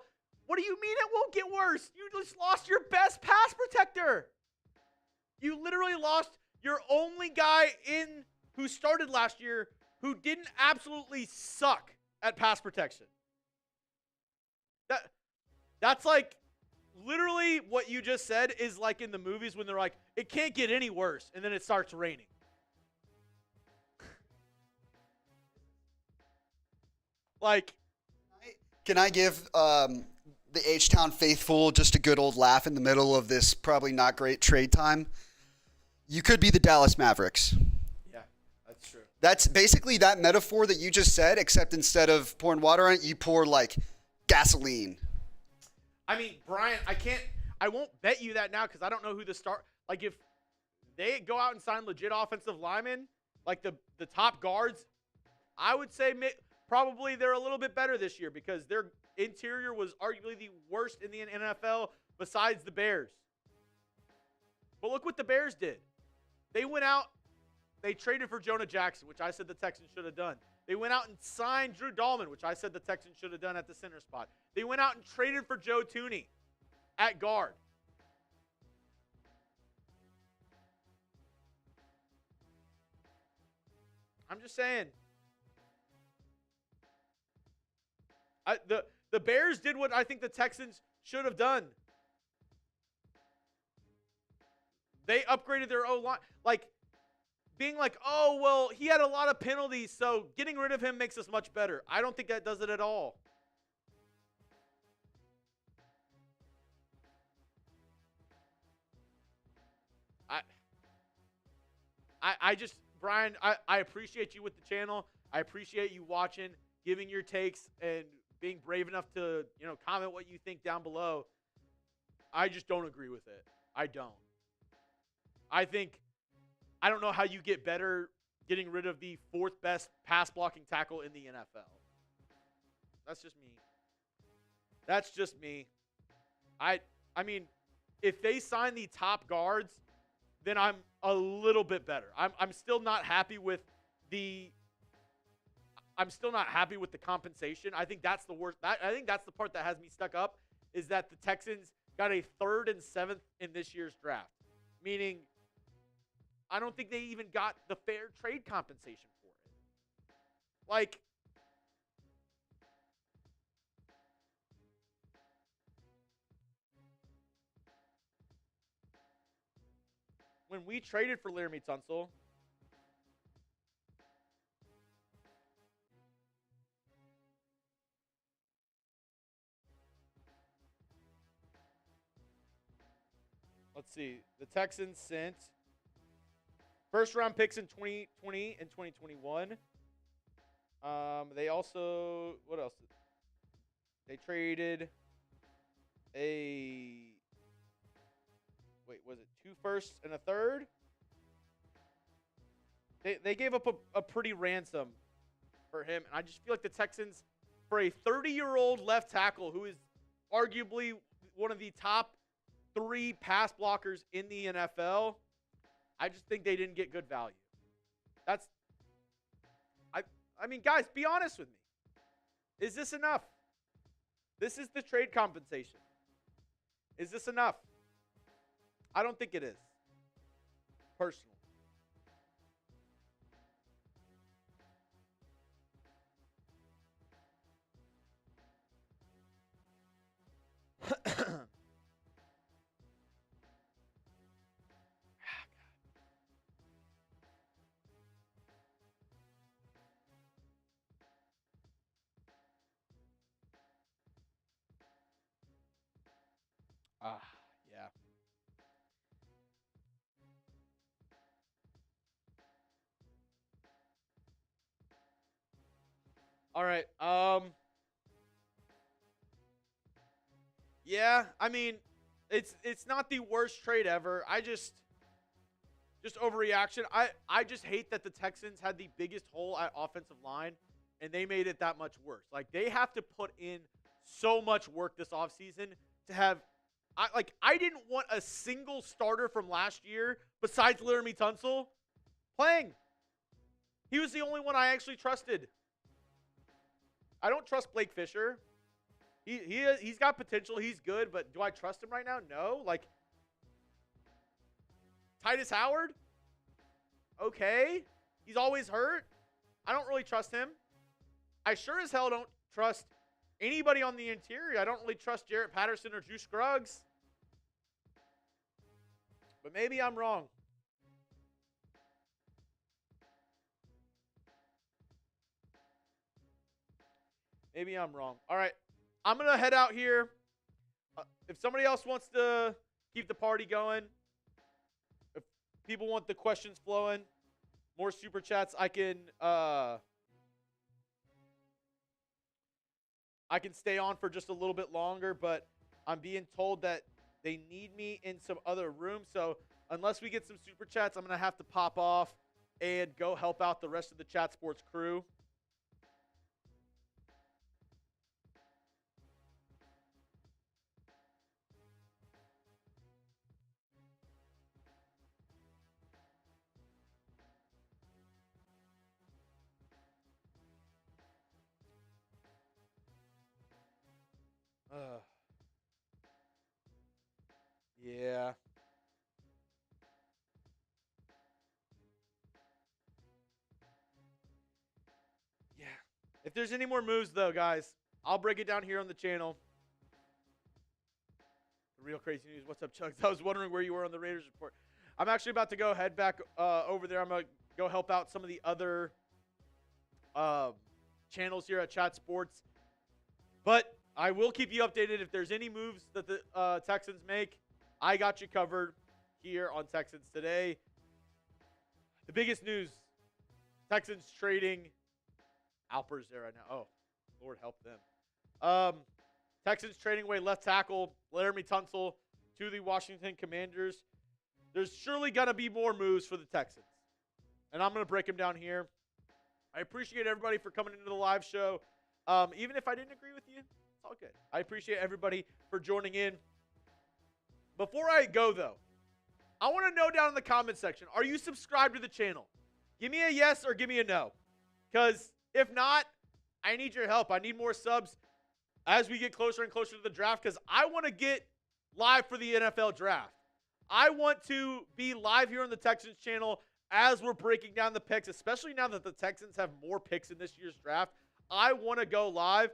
What do you mean it won't get worse? You just lost your best pass protector. You literally lost your only guy who started last year who didn't absolutely suck at pass protection. That's like literally what you just said is like in the movies when they're like, it can't get any worse, and then it starts raining. Like, can I give the H-Town faithful just a good old laugh in the middle of this probably not great trade time? You could be the Dallas Mavericks. Yeah, that's true. That's basically that metaphor that you just said, except instead of pouring water on it, you pour like gasoline. I mean, Brian, I won't bet you that now because I don't know who the start. Like, if they go out and sign legit offensive linemen, like the top guards, I would say probably they're a little bit better this year because their interior was arguably the worst in the NFL besides the Bears. But look what the Bears did. They went out, they traded for Jonah Jackson, which I said the Texans should have done. They went out and signed Drew Dahlman, which I said the Texans should have done at the center spot. They went out and traded for Joe Thuney at guard. I'm just saying. The Bears did what I think the Texans should have done. They upgraded their O-line. Like, being like, oh, well, he had a lot of penalties, so getting rid of him makes us much better. I don't think that does it at all. I just, Brian, I appreciate you with the channel. I appreciate you watching, giving your takes, and being brave enough to, comment what you think down below. I just don't agree with it. I don't. I don't know how you get better getting rid of the fourth best pass blocking tackle in the NFL. That's just me. That's just me. I mean, if they sign the top guards, then I'm a little bit better. I'm still not happy with the compensation. I think that's the worst. I think that's the part that has me stuck up is that the Texans got a 3rd and 7th in this year's draft, meaning I don't think they even got the fair trade compensation for it. Like, when we traded for Laremy Tunsil, let's see, the Texans sent first-round picks in 2020 and 2021. They also, what else? They traded was it 2 firsts and a 3rd? They gave up a pretty ransom for him. And I just feel like the Texans, for a 30-year-old left tackle who is arguably one of the top 3 pass blockers in the NFL, I just think they didn't get good value. I mean, guys, be honest with me. Is this enough? This is the trade compensation. Is this enough? I don't think it is. Personally. Yeah. All right. Yeah, I mean, it's not the worst trade ever. I just overreaction. I just hate that the Texans had the biggest hole at offensive line, and they made it that much worse. Like, they have to put in so much work this offseason to have I didn't want a single starter from last year besides Laremy Tunsil playing. He was the only one I actually trusted. I don't trust Blake Fisher. He's got potential. He's good, but do I trust him right now? No. Like, Titus Howard? Okay. He's always hurt. I don't really trust him. I sure as hell don't trust anybody on the interior. I don't really trust Jarrett Patterson or Drew Scruggs. But maybe I'm wrong. Maybe I'm wrong. All right. I'm going to head out here. If somebody else wants to keep the party going, if people want the questions flowing, more super chats, I can stay on for just a little bit longer, but I'm being told that they need me in some other room. So unless we get some super chats, I'm going to have to pop off and go help out the rest of the Chat Sports crew. Yeah. Yeah. If there's any more moves, though, guys, I'll break it down here on the channel. The real crazy news. What's up, Chuggs? I was wondering where you were on the Raiders report. I'm actually about to head back over there. I'm going to go help out some of the other channels here at Chat Sports. But I will keep you updated if there's any moves that the Texans make. I got you covered here on Texans Today. The biggest news, Texans trading Alper's there right now. Oh, Lord help them. Texans trading away left tackle Laremy Tunsil to the Washington Commanders. There's surely going to be more moves for the Texans. And I'm going to break them down here. I appreciate everybody for coming into the live show. Even if I didn't agree with you, it's all good. I appreciate everybody for joining in. Before I go, though, I want to know down in the comment section, are you subscribed to the channel? Give me a yes or give me a no. Because if not, I need your help. I need more subs as we get closer and closer to the draft because I want to get live for the NFL draft. I want to be live here on the Texans channel as we're breaking down the picks, especially now that the Texans have more picks in this year's draft. I want to go live.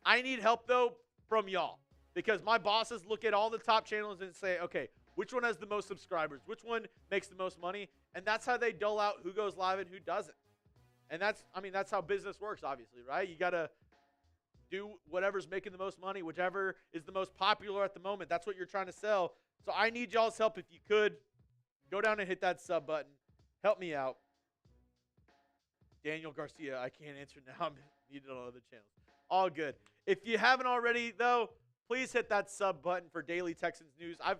I need help, though, from y'all. Because my bosses look at all the top channels and say, okay, which one has the most subscribers? Which one makes the most money? And that's how they dole out who goes live and who doesn't. And that's how business works, obviously, right? You got to do whatever's making the most money, whichever is the most popular at the moment. That's what you're trying to sell. So I need y'all's help. If you could, go down and hit that sub button. Help me out. Daniel Garcia, I can't answer now. I'm needed on other channels. All good. If you haven't already, though, please hit that sub button for daily Texans news. I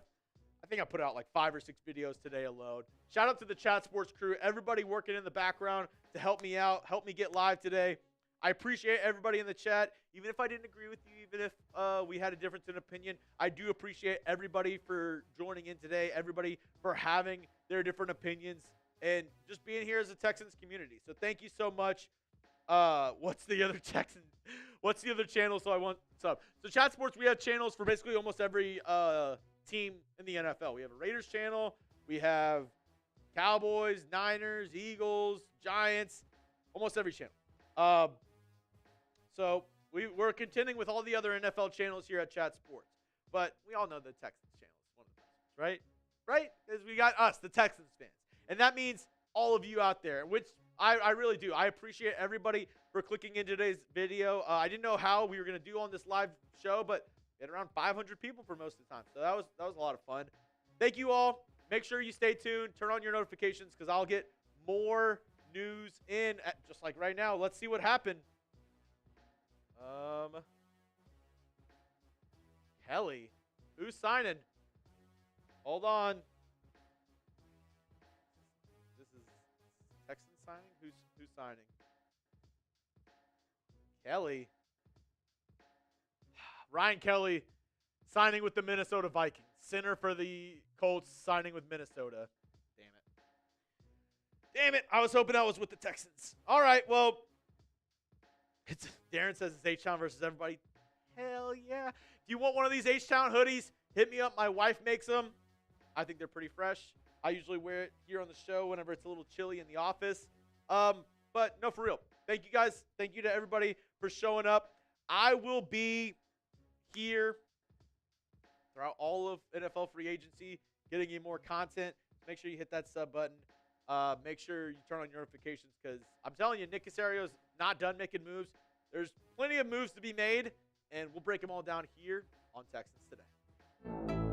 think I put out like 5 or 6 videos today alone. Shout out to the Chat Sports crew, everybody working in the background to help me out, help me get live today. I appreciate everybody in the chat. Even if I didn't agree with you, even if we had a difference in opinion, I do appreciate everybody for joining in today, everybody for having their different opinions, and just being here as a Texans community. So thank you so much. What's the other channel? So Chat Sports, we have channels for basically almost every team in the NFL. We have a Raiders channel. We have Cowboys, Niners, Eagles, Giants, almost every channel. So we're contending with all the other NFL channels here at Chat Sports. But we all know the Texans channel is one of the best, right? Right? Because we got us, the Texans fans. And that means all of you out there, which I really do. I appreciate everybody for clicking in today's video. I didn't know how we were going to do on this live show, but we had around 500 people for most of the time. So that was a lot of fun. Thank you all. Make sure you stay tuned. Turn on your notifications because I'll get more news in just like right now. Let's see what happened. Kelly. Who's signing? Hold on. This is Texans signing? Who's signing? Kelly. Ryan Kelly signing with the Minnesota Vikings. Center for the Colts signing with Minnesota. Damn it. I was hoping I was with the Texans. All right, well, Darren says it's H-Town versus everybody. Hell yeah. If you want one of these H-Town hoodies, hit me up. My wife makes them. I think they're pretty fresh. I usually wear it here on the show whenever it's a little chilly in the office. But no, for real. Thank you guys. Thank you to everybody for showing up. I will be here throughout all of NFL free agency, getting you more content. Make sure you hit that sub button. Make sure you turn on your notifications because I'm telling you, Nick Caserio is not done making moves. There's plenty of moves to be made, and we'll break them all down here on Texans Today.